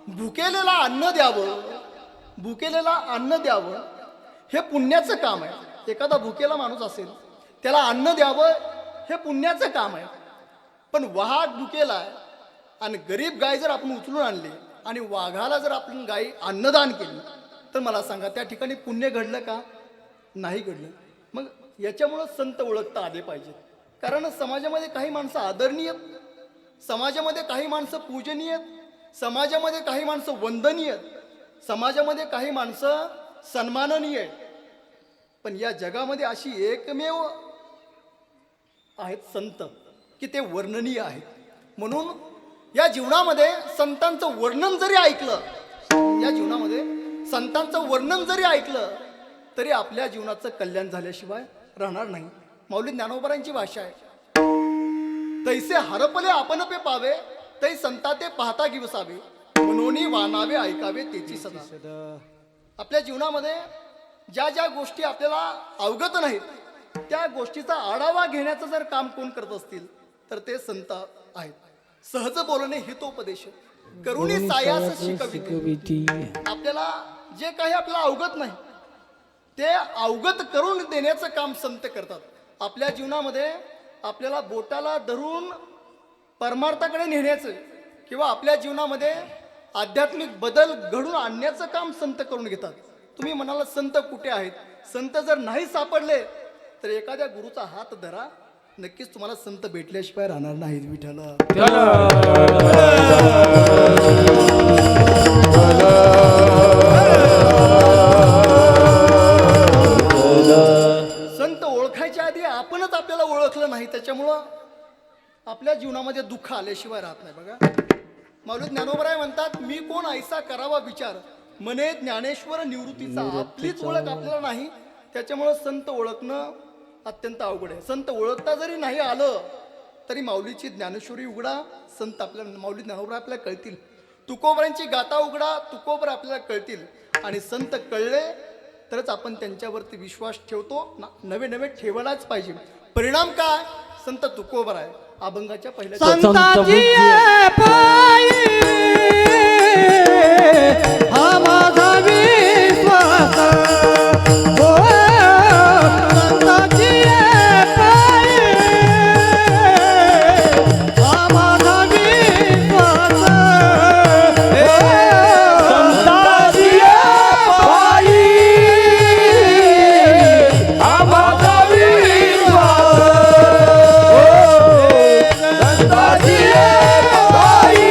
भुकेलेला अन्न द्यावं, भुकेलेला अन्न द्यावं हे पुण्याचं काम आहे. एखादा भुकेला माणूस असेल त्याला अन्न द्यावं हे पुण्याचं काम आहे. पण वाघ भुकेला आहे आणि गरीब गाय जर आपण उचलून आणली आणि वाघाला जर आपण गाय अन्नदान केली तर मला सांगा त्या ठिकाणी पुण्य घडलं का? नाही घडलं. मग याच्यामुळं संत ओळखता आले पाहिजेत. कारण समाजामध्ये काही माणसं आदरणीय, समाजामध्ये काही माणसं पूजनीय, समाजामध्ये काही माणसं वंदनीय, समाजामध्ये काही माणसं सन्माननीय आहेत. पण या जगामध्ये अशी एकमेव आहेत संत की ते वर्णनीय आहेत. म्हणून या जीवनामध्ये संतांचं वर्णन जरी ऐकलं, या जीवनामध्ये संतांचं वर्णन जरी ऐकलं तरी आपल्या जीवनाचं कल्याण झाल्याशिवाय राहणार नाही. माऊली ज्ञानोबरांची भाषा आहे, तैसे हरपले आपण पे पावे, तै संता ते पाहता गिवसावे, म्हणून वानावे ऐकावे तेची सदा. आपल्या जीवनामध्ये ज्या ज्या गोष्टी आपल्याला अवगत नाहीत त्या गोष्टीचा आढावा घेण्याचं जर काम कोण करत असतील तर ते संत आहेत. सहज बोलणे हितोपदेश, करुणी सायास शिकविते. आपल्याला जे काही आपल्याला अवगत नाही ते अवगत करून देण्याचं काम संत करतात. आपल्या जीवनामध्ये आपल्याला बोटाला धरून परमार्थाकडे नेण्याचं किंवा आपल्या जीवनामध्ये आध्यात्मिक बदल घडून आणण्याचं काम संत करून घेतात. तुम्ही म्हणाला संत कुठे आहेत? संत जर नाही सापडले तर एखाद्या गुरुचा हात धरा, नक्कीच तुम्हाला संत भेटल्याशिवाय राहणार नाहीत. विठ्ठला संत ओळखायच्या आधी आपणच आपल्याला ओळखलं नाही, त्याच्यामुळं आपल्या जीवनामध्ये दुःख आल्याशिवाय राहत नाही. बघा, माऊली ज्ञानोबराय म्हणतात, मी कोण ऐसा करावा विचार, मने ज्ञानेश्वर निवृत्तीचा. आपलीच ओळख आपल्याला नाही, त्याच्यामुळं संत ओळखणं अत्यंत अवघड आहे. संत ओळखता जरी नाही आलं तरी माऊलीची ज्ञानेश्वरी उघडा, संत आपल्याला, माऊली ज्ञानोबराय आपल्याला कळतील. तुकोबरांची गाथा उघडा, तुकोबर आपल्याला कळतील. आणि संत कळले तरच आपण त्यांच्यावरती विश्वास ठेवतो, नवे नवे ठेवलाच पाहिजे. परिणाम काय? संत तुकोबर आहे. अभंगाच्या पहिल्या संताची पायी हा माझा विश्वास, हो संताची पायी हा माझा विश्वास, संताची पायी हा माझा विश्वास, संताची पायी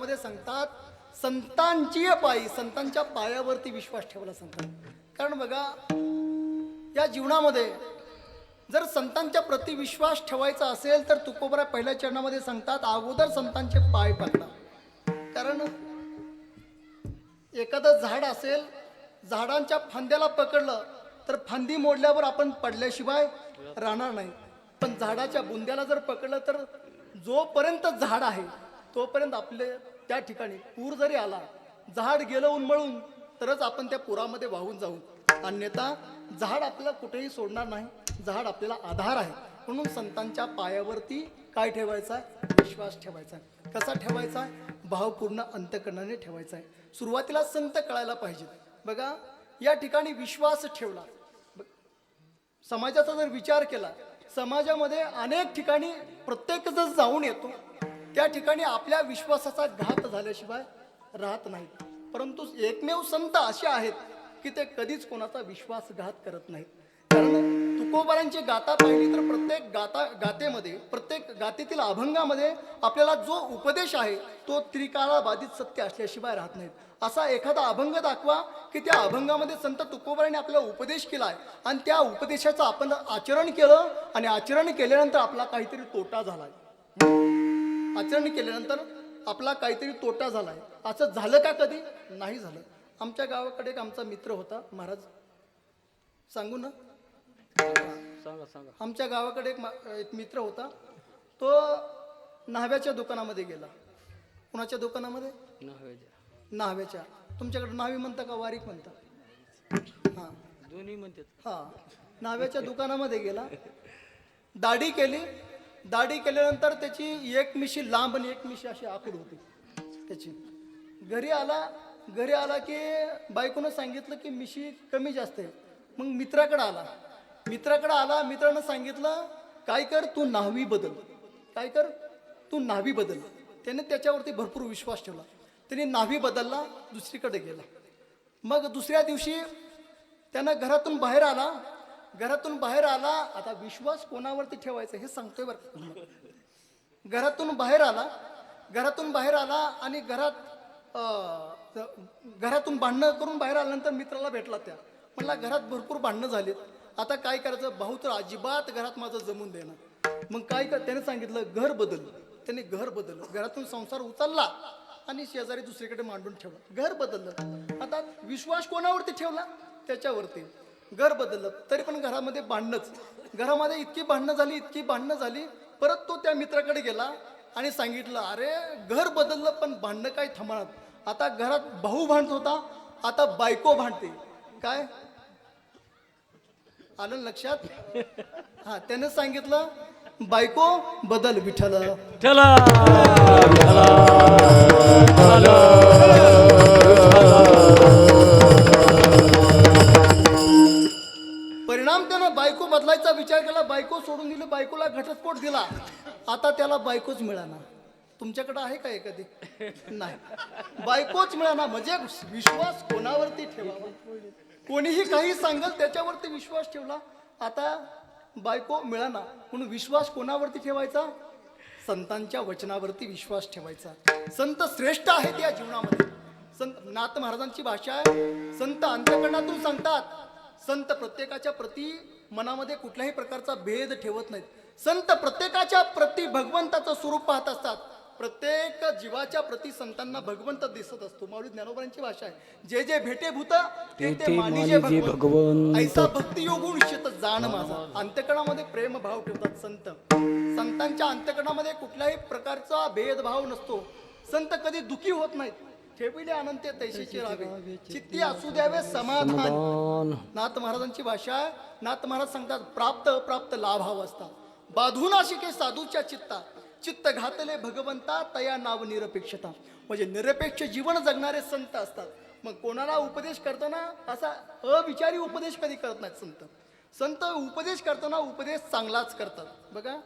विशालमध्ये सांगतात, संतांची पायी, संतांच्या पायावरती विश्वास ठेवायला सांगतात. कारण बघा, या जीवनामध्ये जर संतांच्या प्रति विश्वास ठेवायचा असेल तर तुकोबरा पहिल्या चरणामध्ये सांगतात, अगोदर संतांचे पाय पकडा. कारण एखादं झाड असेल, झाडांच्या फांद्याला पकडलं तर फांदी मोडल्यावर आपण पडल्याशिवाय राहणार नाही. पण झाडाच्या बुंद्याला जर पकडलं तर जोपर्यंत झाड आहे तोपर्यंत आपले त्या ठिकाणी पूर जरी आला, झाड गेलं उन्मळून, तरच आपण त्या पुरामध्ये वाहून जाऊ. अन्यथा झाड आपल्याला कुठेही सोडणार नाही. झाड आपल्याला आधार आहे. म्हणून संतांच्या पायावरती काय ठेवायचा आहे? विश्वास ठेवायचा आहे. कसा ठेवायचा आहे? भावपूर्ण अंतकरणाने ठेवायचा आहे. सुरुवातीला संत कळायला पाहिजेत. बघा, या ठिकाणी विश्वास ठेवला. समाजाचा जर विचार केला, समाजामध्ये अनेक ठिकाणी प्रत्येक जर जाऊन येतो, त्या ठिकाणी आपल्या विश्वासाचा घात झाल्याशिवाय राहत नाहीत. परंतु एकमेव संत असे आहेत की ते कधीच कोणाचा विश्वासघात करत नाहीत. कारण तुकोबारांची गाथा पाहिली तर प्रत्येक गाथेमध्ये, प्रत्येक गाथेतील अभंगामध्ये आपल्याला जो उपदेश आहे तो त्रिकाळाबाधित सत्य असल्याशिवाय राहत नाहीत. असा एखादा अभंग दाखवा की त्या अभंगामध्ये संत तुकोबारांनी आपल्याला उपदेश केला आहे आणि त्या उपदेशाचं आपण आचरण केलं आणि आचरण केल्यानंतर आपला काहीतरी तोटा झालाय. आचरण केल्यानंतर आपला काहीतरी तोटा झालाय. असं झालं का? कधी नाही झालं. आमच्या गावाकडे एक आमचा मित्र होता. महाराज सांगू ना? सांगा. आमच्या गावाकडे एक मित्र होता. तो न्हाव्याच्या दुकानामध्ये गेला. कुणाच्या दुकानामध्ये? न्हाव्याच्या. तुमच्याकडे न्हावी म्हणता का वारीक म्हणता? हां, दोन्ही म्हणतात. हां, न्हाव्याच्या दुकानामध्ये गेला. दाढी केली. दाढी केल्यानंतर त्याची एक मिशी लांब आणि एक मिशी अशी आखूड होती त्याची. घरी आला की बायकोनं सांगितलं की मिशी कमी जास्त आहे. मग मित्राकडे आला. मित्रानं सांगितलं, काय कर, तू न्हावी बदल. काय कर, तू न्हावी बदल. त्याने त्याच्यावरती भरपूर विश्वास ठेवला. त्याने न्हावी बदलला, दुसरीकडे गेला. मग दुसऱ्या दिवशी त्यानं घरातून बाहेर आला. आता विश्वास कोणावरती ठेवायचा हे सांगतोय बरं. घरातून बाहेर आला आणि घरातून भांडणं करून बाहेर आल्यानंतर मित्राला भेटला. त्या म्हणला, घरात भरपूर भांडणं झालीत, आता काय करायचं? भाऊ तर अजिबात घरात माझं जमून देणार. मग काय कर? त्याने सांगितलं, घर बदल. त्याने घर बदललं. घरातून संसार उचलला आणि शेजारी दुसरीकडे मांडून ठेवला. घर बदललं. आता विश्वास कोणावरती ठेवला? त्याच्यावरती. घर बदललं तरी पण घरामध्ये भांडणंच. घरामध्ये इतकी भांडणं झाली. परत तो त्या मित्राकडे गेला आणि सांगितलं, अरे घर बदललं पण भांडणं काय थांबणार. आता घरात भाऊ भांडत होता, आता बायको भांडते. काय आलं लक्षात? हा, त्याने सांगितलं, बायको बदल विठ्ठल. परिणाम त्यानं बायको बदलायचा विचार केला. बायको सोडून दिली. बायकोला घटस्फोट दिला. आता त्याला बायकोच मिळाना. तुमच्याकडे आहे का एखादी? नाही, बायकोच मिळाना. म्हणजे विश्वास कोणावरती ठेवावा? कोणीही काही सांगल त्याच्यावरती विश्वास ठेवला. आता बायको मिळाना म्हणून विश्वास कोणावरती ठेवायचा? संतांच्या वचनावरती विश्वास ठेवायचा. संत श्रेष्ठ आहेत या जीवनामध्ये. संत नाथ महाराजांची भाषा आहे, संत अंतःकरणातून सांगतात. संत प्रत्येकाच्या प्रती मनामध्ये कुठल्याही प्रकारचा भेद ठेवत नाहीत. संत प्रत्येकाच्या प्रती भगवंताचं स्वरूप पाहत असतात. प्रत्येक जीवाच्या प्रती संतांना भगवंत दिसत असतो. माऊली ज्ञानोबांची भाषा आहे, जे जे भेटे भूत ते ते मानी जे भगवंत, ऐसा भक्ती योगू निश्चित जाण माझा. अंतःकरणामध्ये प्रेम भाव ठेवतात संत. संतांच्या अंतःकरणामध्ये कुठल्याही प्रकारचा भेदभाव नसतो. संत कधी दुखी होत नाहीत. ठेविले अनंत तैशीचे राहावे, चित्ती असू द्यावे समाधान. नाथ महाराजांची भाषा आहे. नाथ महाराज सांगतात, प्राप्त अप्राप्त लाभाव असता बाधून आशिके साधूच्या चित्ता, चित्त घातले भगवंता तया नाव निरपेक्षता. म्हणजे निरपेक्ष जीवन जगणारे संत असतात. मग कोणाला उपदेश करताना असा अविचारी उपदेश कधी करत नाहीत संत. संत उपदेश करताना उपदेश चांगलाच करतात. बघा,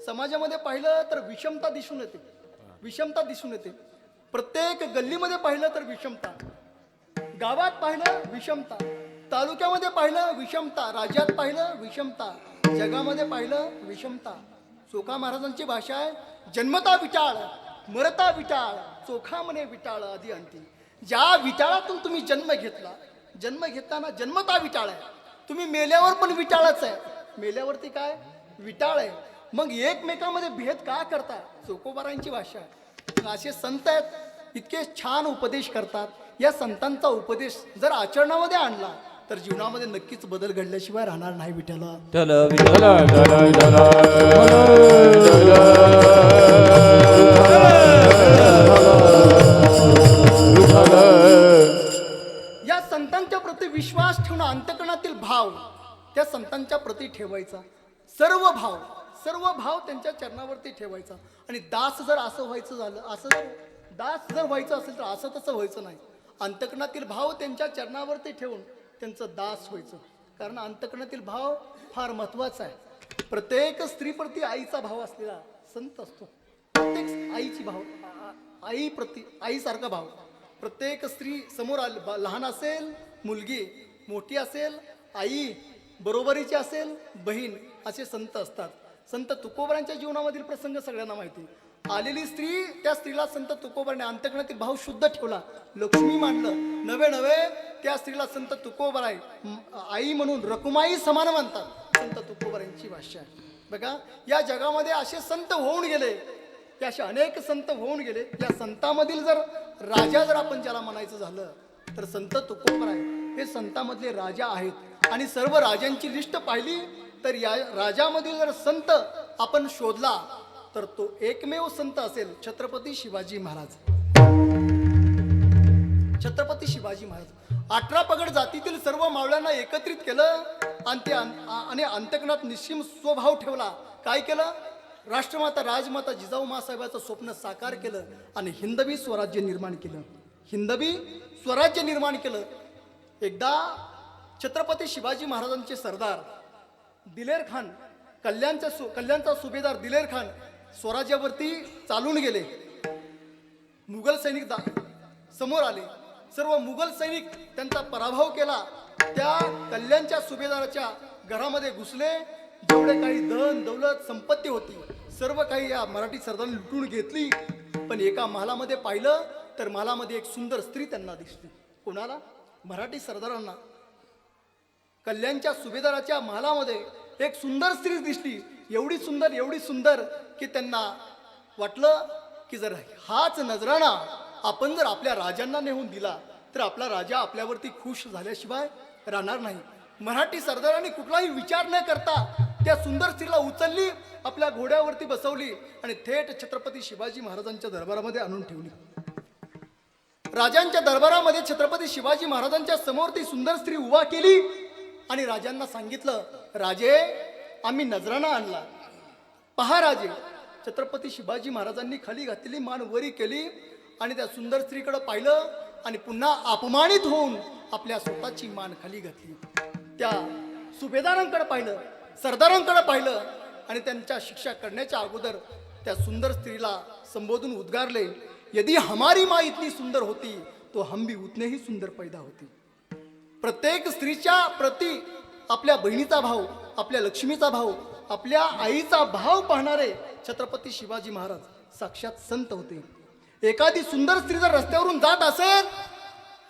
समाजामध्ये पाहिलं तर विषमता दिसून येते. प्रत्येक गल्लीमध्ये पाहिलं तर विषमता, गावात पाहिलं विषमता, तालुक्यामध्ये पाहिलं विषमता, राज्यात पाहिलं विषमता, जगामध्ये पाहिलं विषमता. सोका महाराजांची भाषा आहे, जन्मता विटाळ मरता विटाळ, चोखा म्हणे विटाळ आधी अंती. ज्या विटाळातून तुम्ही जन्म घेतला, जन्म घेताना जन्मता विटाळ आहे, तुम्ही मेल्यावर पण विटाळच आहे, मेल्यावरती काय विटाळ आहे. मग एकमेकांमध्ये भेद का करता? चोकोबारांची भाषा आहे. असे संत आहेत, इतके छान उपदेश करतात. या संतांचा उपदेश जर आचरणामध्ये आणला तर जीवनामध्ये नक्कीच बदल घडल्याशिवाय राहणार नाही. विठ्ठला या संतांच्या प्रती विश्वास ठेवणं, अंतकरणातील भाव त्या संतांच्या प्रती ठेवायचा. सर्व भाव त्यांच्या चरणावरती ठेवायचा. आणि दास जर असं व्हायचं झालं, असं जर दास जर व्हायचं असेल तर असं तसं व्हायचं नाही. अंतकरणातील भाव त्यांच्या चरणावरती ठेवून त्यांचं दास व्हायचं. कारण अंतकरणातील भाव फार महत्वाचा आहे. प्रत्येक स्त्रीप्रती आईचा भाव असलेला संत असतो. प्रत्येक आईची भाव, आई प्रती आईसारखा भाव. प्रत्येक स्त्री समोर लहान असेल मुलगी, मोठी असेल आई, बरोबरीची असेल बहीण, असे संत असतात. संत तुकोबारांच्या जीवनामधील प्रसंग सगळ्यांना माहिती. आलेली स्त्री, त्या स्त्रीला संत तुकोबाराने अंतकरणातील भाव शुद्ध ठेवला, लक्ष्मी मानलं. नवे त्या स्त्रीला संत तुकोबाराय आई म्हणून रकुमाई समान मानतात. संत तुकोबारांची भाषा आहे. बघा, या जगामध्ये असे संत होऊन गेले, ते असे अनेक संत होऊन गेले. या संतांमधील जर राजा जर आपण ज्याला म्हणायचं झालं तर संत तुकोबाराय हे संतांमधले राजा आहेत. आणि सर्व राजांची लिस्ट पाहिली तर या राजामधील जर संत आपण शोधला तर तो एकमेव संत असेल छत्रपती शिवाजी महाराज. छत्रपती शिवाजी महाराज 18 पगड जातीतील सर्व मावळ्यांना एकत्रित केलं आणि अंतकरणात निश्चिम स्वभाव ठेवला. काय केलं? राष्ट्रमाता राजमाता जिजाऊ मासाहेबाचं स्वप्न साकार केलं आणि हिंदवी स्वराज्य निर्माण केलं. हिंदवी स्वराज्य निर्माण केलं. एकदा छत्रपती शिवाजी महाराजांचे सरदार दिलेर खान, कल्याणचा सुभेदार दिलेर खान स्वराज्यावरती चालून गेले. मुघल सैनिक समोर आले. सर्व मुघल सैनिक त्यांचा पराभव केला. त्या कल्याणच्या सुभेदाराच्या घरामध्ये घुसले. जेवढे काही धन दौलत संपत्ती होती सर्व काही या मराठी सरदारांनी लुटून घेतली. पण एका महालामध्ये पाहिलं तर महालामध्ये एक सुंदर स्त्री त्यांना दिसली. कोणाला? मराठी सरदारांना. कल्याणच्या सुभेदाराच्या महालामध्ये एक सुंदर स्त्री दिसली. एवढी सुंदर की त्यांना वाटलं की जर हाच नजराणा आपण जर आपल्या राजांना नेऊन दिला तर आपला राजा आपल्यावरती खुश झाल्याशिवाय राहणार नाही. मराठी सरदारांनी कुठलाही विचार न करता त्या सुंदर स्त्रीला उचलली, आपल्या घोड्यावरती बसवली आणि थेट छत्रपती शिवाजी महाराजांच्या दरबारामध्ये आणून ठेवली. राजांच्या दरबारामध्ये छत्रपती शिवाजी महाराजांच्या समोर ती सुंदर स्त्री उभा केली आणि राजांना सांगितलं, राजे आम्ही नजराणा आणला. पहा राजे. छत्रपती शिवाजी महाराजांनी खाली घातलेली मान वरी केली आणि त्या सुंदर स्त्रीकडे पाहिलं आणि पुन्हा अपमानित होऊन आपल्या स्वतःची मान खाली घातली. त्या सुभेदारांकडे पाहिलं, सरदारांकडे पाहिलं आणि त्यांच्या शिक्षा करण्याच्या अगोदर त्या सुंदर स्त्रीला संबोधून उद्गारले, यदि हमारी माँ इतनी सुंदर होती तो हम भी उतने ही सुंदर पैदा होती. प्रत्येक स्त्रीच्या प्रती आपल्या बहिणीचा भाव, आपल्या लक्ष्मीचा भाव, आपल्या आईचा भाव पाहणारे छत्रपती शिवाजी महाराज साक्षात संत होते. एखादी सुंदर स्त्री जर रस्त्यावरून जात असेल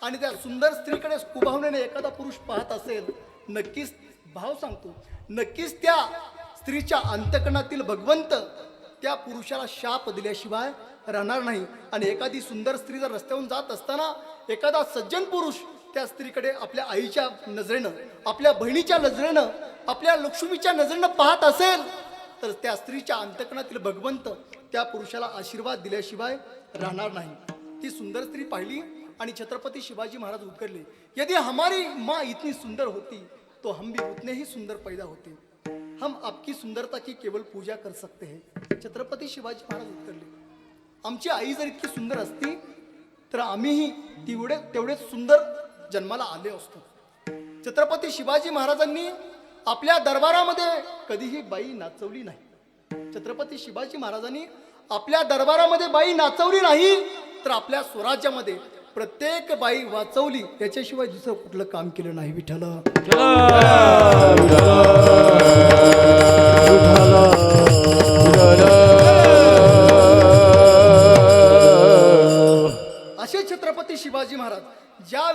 आणि त्या सुंदर स्त्रीकडे कुभावण्याने एखादा पुरुष पाहत असेल, नक्कीच भाव सांगतो, नक्कीच त्या स्त्रीच्या अंतकरणातील भगवंत त्या पुरुषाला शाप दिल्याशिवाय राहणार नाही. आणि एखादी सुंदर स्त्री जर रस्त्यावरून जात असताना एखादा सज्जन पुरुष त्या स्त्रीकडे आपल्या आईच्या नजरेनं, आपल्या बहिणीच्या नजरेनं, आपल्या लक्ष्मीच्या नजरेनं पाहत असेल तर त्या स्त्रीच्या अंतकरणातील भगवंत त्या पुरुषाला आशीर्वाद दिल्याशिवाय राहणार नाही. ती सुंदर स्त्री पाहिली आणि छत्रपती शिवाजी महाराज उद्गारले, यदि हमारी माँ इतनी सुंदर होती तो हम भी उतने ही सुंदर पैदा होते. हम आपकी सुंदरता की केवल पूजा कर सकते हैं. छत्रपती शिवाजी महाराज उद्गारले, आमची आई जर इतकी सुंदर असती तर आम्हीही तेवढेच सुंदर जन्माला आले असतो. छत्रपती शिवाजी महाराजांनी आपल्या दरबारामध्ये कधीही बाई नाचवली नाही. छत्रपती शिवाजी महाराजांनी आपल्या दरबारामध्ये बाई नाचवली नाही तर आपल्या स्वराज्यामध्ये प्रत्येक बाई वाचवली. त्याच्याशिवाय दुसरं कुठलं काम केलं नाही. विठ्ठल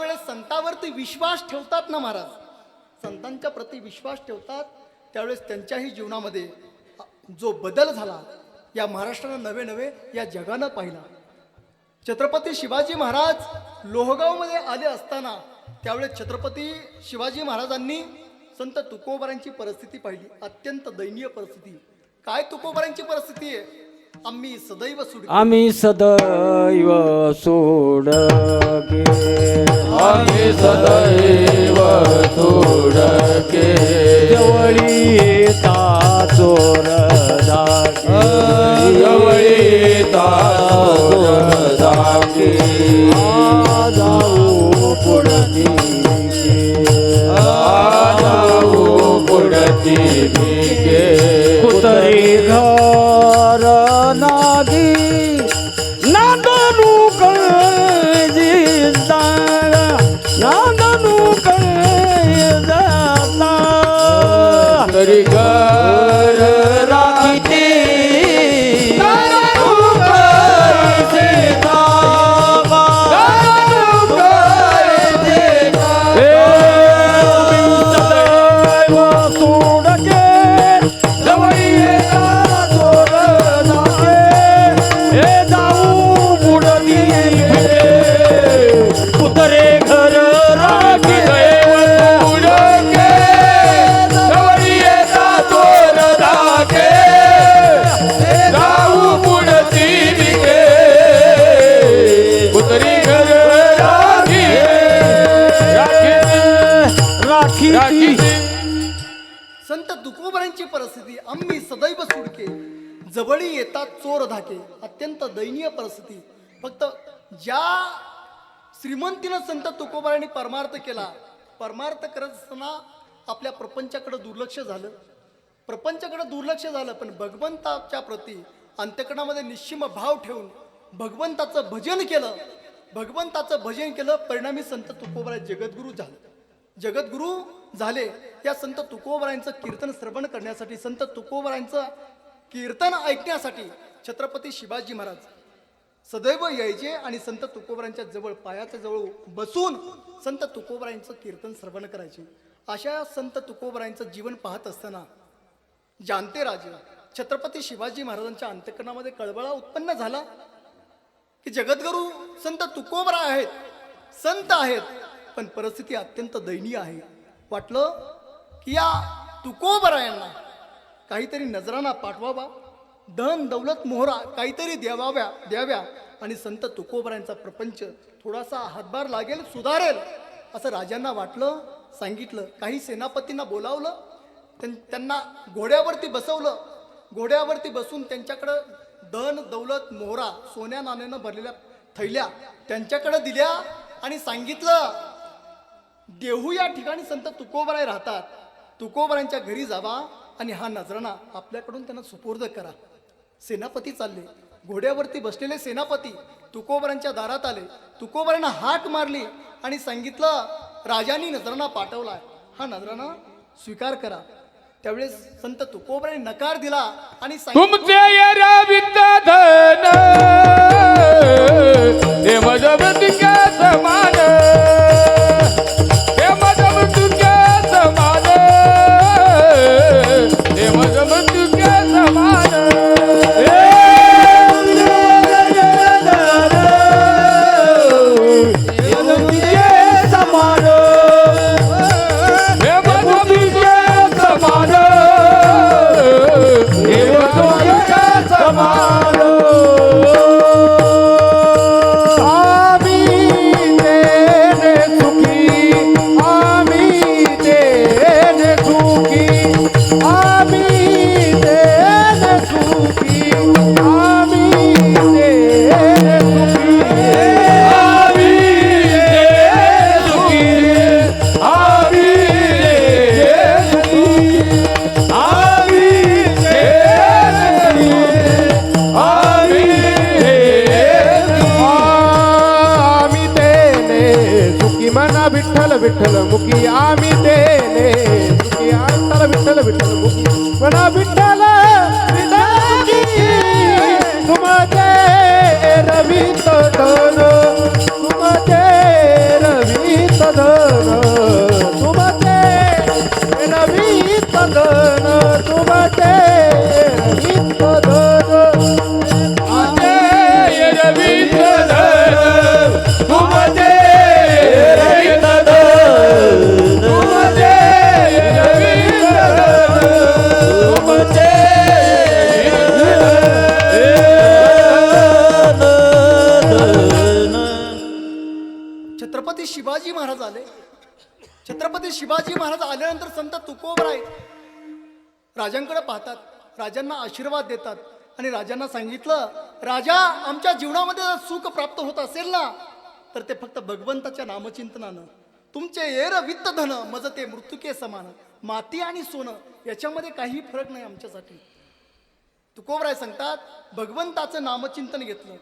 वेळेस संतांवरती विश्वास ठेवतात ना महाराज, संतांच्या प्रती विश्वास ठेवतात, त्यावेळेस त्यांच्याही जीवनामध्ये जो बदल झाला या महाराष्ट्रानं नवे नवे या जगानं पाहिला. छत्रपती शिवाजी महाराज लोहगावमध्ये आले असताना त्यावेळेस छत्रपती शिवाजी महाराजांनी संत तुकोबारांची परिस्थिती पाहिली. अत्यंत दयनीय परिस्थिती. काय तुकोबारांची परिस्थिती आहे? आम्ही सदैव सुडके, आम्ही सदैव सोडके, आम्ही सदैव सोडके, जवळी येता चोर धाके, जवळी तार दाके, जाऊ पुढती जाऊ पुढती भिके, कुतरी घर नागी नांदनू कळजी जागा, नांदनू कळजी जागा, तरी घर राखीती संत तुकोबारांची परिस्थिती. आम्ही सदैव सुडके, जवळी येतात चोर धाके. अत्यंत दयनीय परिस्थिती. फक्त ज्या श्रीमंतीनं संत तुकोबारांनी परमार्थ केला, परमार्थ करत असताना आपल्या प्रपंचाकडे दुर्लक्ष झालं, प्रपंचाकडे दुर्लक्ष झालं, पण भगवंताच्या प्रती अंतःकरणामध्ये निश्चिम भाव ठेवून भगवंताचं भजन केलं, भगवंताचं भजन केलं. परिणामी संत तुकोबाराय जगद्गुरू झाले, जगद्गुरू झाले. या संत तुकोबारायांचं कीर्तन श्रवण करण्यासाठी, संत तुकोबारायांचं कीर्तन ऐकण्यासाठी छत्रपती शिवाजी महाराज सदैव यायचे आणि संत तुकोबारायांच्या जवळ, पायाच्या जवळ बसून संत तुकोबारायांचं कीर्तन श्रवण करायचे. अशा संत तुकोबारायांचं जीवन पाहत असताना जाणते राजे छत्रपती शिवाजी महाराजांच्या अंतःकरणामध्ये कळवळा उत्पन्न झाला की जगद्गुरू संत तुकोबारा आहेत, संत आहेत, पण परिस्थिती अत्यंत दयनीय आहे. वाटलं की या तुकोबारायांना काहीतरी नजराना पाठवावा, धन दौलत मोहरा काहीतरी द्याव्या आणि संत तुकोबारायांचा प्रपंच थोडासा हातभार लागेल, सुधारेल असं राजांना वाटलं. सांगितलं, काही सेनापतींना बोलावलं, त्यांना घोड्यावरती बसवलं. घोड्यावरती बसून त्यांच्याकडं धन दौलत मोहरा सोन्या नाण्यानं भरलेल्या थैल्या त्यांच्याकडे दिल्या आणि सांगितलं, देहू या ठिकाणी संत तुकोबाराय राहतात, तुकोबारांच्या घरी जावा आणि हा नजराणा आपल्याकडून त्यांना सुपूर्द करा. सेनापती चालले, घोड्यावरती बसलेले सेनापती तुकोबारांच्या दारात आले. तुकोबारांना हाक मारली आणि सांगितलं, राजांनी नजराणा पाठवलाय, हा नजराणा स्वीकार करा. त्यावेळेस संत तुकोबारांनी नकार दिला आणि तुमचे येरा विद्याधन हे मजब तुझ्या समान, हे मजब तुझ्या समान, हे मजब तुझ्या समान, विठ्ठल मुखी आम्ही देणे सुखी अंतर विठ्ठल विठ्ठल मुखी म्हणा विठ्ठल तुमचे रवी तोडून तुमचे रवी धन तुमचे रवित धन तुमचे रवित धन छत्रपती शिवाजी महाराज आले. छत्रपती शिवाजी महाराज आल्यानंतर संत तुकोबराय राजांकडे पाहतात, राजांना आशीर्वाद देतात आणि राजांना सांगितलं, राजा आमच्या जीवनामध्ये जर सुख प्राप्त होत असेल ना तर ते फक्त भगवंताच्या नामचिंतनानं. तुमचे एर वित्त धन मज ते मृत्युके समान. माती आणि सोनं याच्यामध्ये काही फरक नाही आमच्यासाठी. तुकोबराय सांगतात, भगवंताचं नामचिंतन घेतलं,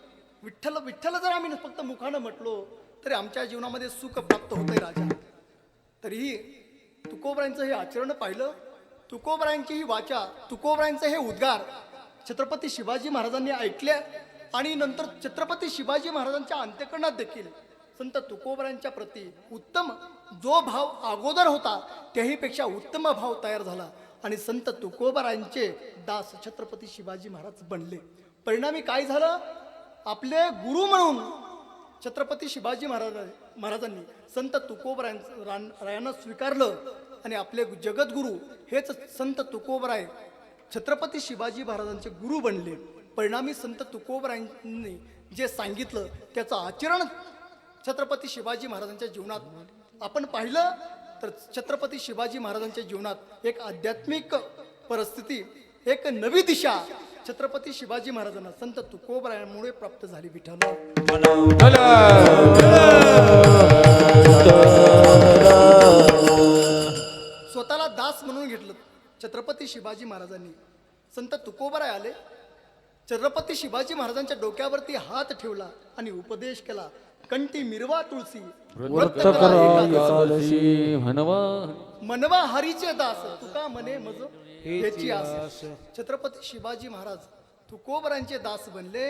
विठ्ठल विठ्ठल जर आम्ही फक्त मुखानं म्हटलो तरी आमच्या जीवनामध्ये सुख प्राप्त होतंय राजा. तरीही तुकोबरायांचं हे आचरण पाहिलं, तुकोबरायांची ही वाचा, तुकोबरायांचे हे उद्गार छत्रपती शिवाजी महाराजांनी ऐकले आणि नंतर छत्रपती शिवाजी महाराजांच्या अंत्यकरणात देखील संत तुकोबरायांच्या प्रती उत्तम जो भाव अगोदर होता त्याहीपेक्षा उत्तम भाव तयार झाला आणि संत तुकोबरायांचे दास छत्रपती शिवाजी महाराज बनले. परिणामी काय झालं, आपले गुरु म्हणून छत्रपती शिवाजी महाराजांनी संत तुकोबरायांना स्वीकारलं आणि आपले जगद्गुरु हेच संत तुकोबराय छत्रपती शिवाजी महाराजांचे गुरु बनले. परिणामी संत तुकोबरायांनी जे सांगितलं त्याचं आचरण छत्रपती शिवाजी महाराजांच्या जीवनात आपण पाहिलं तर छत्रपती शिवाजी महाराजांच्या जीवनात एक आध्यात्मिक परिस्थिती, एक नवी दिशा छत्रपती शिवाजी महाराजांना संत तुकोबरायांमुळे प्राप्त झाली. विठ्ठल स्वतःला दास म्हणून घेतलं छत्रपती शिवाजी महाराजांनी. संत तुकोबराय आले, छत्रपती शिवाजी महाराजांच्या डोक्यावरती हात ठेवला आणि उपदेश केला, कंठी मिरवा तुळशी व्रत करा एकादशी, मनवा हरीचे दास तुका मने मज याची आस. छत्रपती शिवाजी महाराज तुकोबरायांचे दास बनले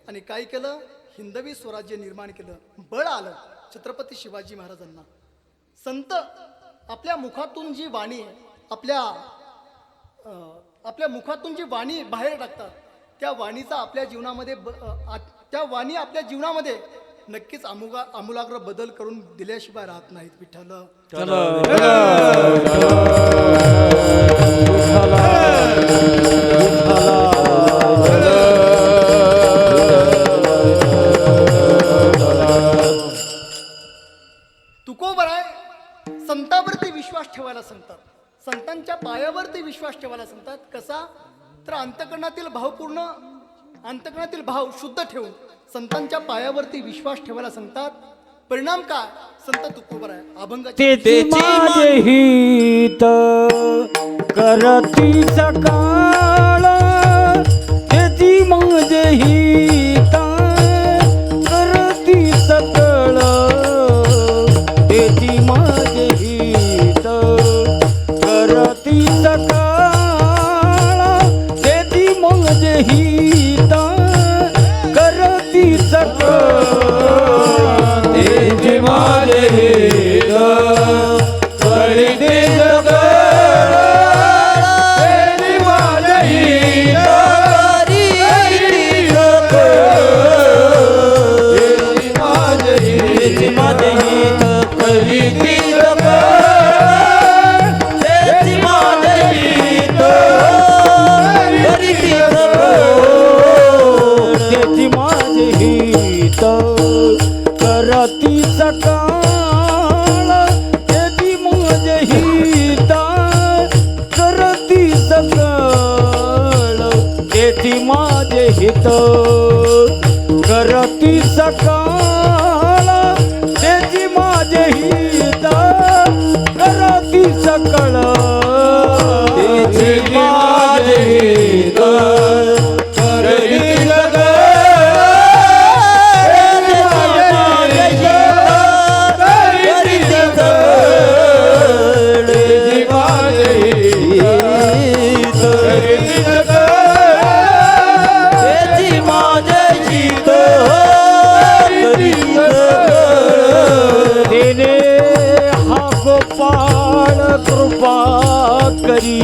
आणि काय केलं, हिंदवी स्वराज्य निर्माण केलं. बळ आलं छत्रपती शिवाजी महाराजांना. संत आपल्या मुखातून जी वाणी आपल्या मुखातून जी वाणी बाहेर टाकतात त्या वाणीचा आपल्या जीवनामध्ये त्या वाणी आपल्या जीवनामध्ये नक्कीच आमूलाग्र बदल करून दिल्याशिवाय राहत नाहीत. विठ्ठल तुकोबराय संतांवरती विश्वास ठेवायला सांगतात, संतांच्या पायावरती विश्वास ठेवायला सांगतात. कसा तर अंतकरणातील भाव शुद्ध ठेवून संतांच्या पायावरती विश्वास ठेवायला सांगतात. परिणाम काय, संत तुकोबराय अभंगाचे तेची माझे हित करती सकाळ, तेची माझे हित करती सकळ, तेची माझे हित करती सकाळ, तेची माझे हित करती सकळ, तेची माझे हित करती सकळ, तेची माझे हित करती सकाळ, तेची माझे हित करती सकळ, तेची माझे हित करती सकाळ, तेची माझे हित करती सकळ, तेची माझे हित करती सकळ. देने गोपाळ कृपा करी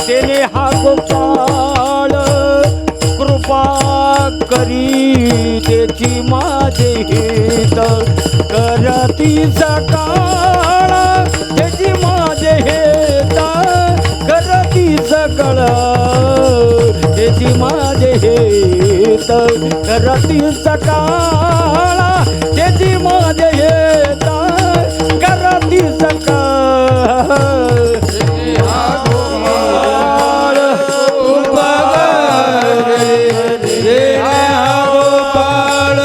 तेने हा गोपाळ कृपा करी त्याची माझे हित करती सकाळ त्याची माझे हित करती सकळ त्याची माझे हित करती सकाळ त्याची माझे हित करती सकाळ त्याची माझे हित करती सकळ त्याने हा गोपाळ कृपा करी त्याने हा गोपाळ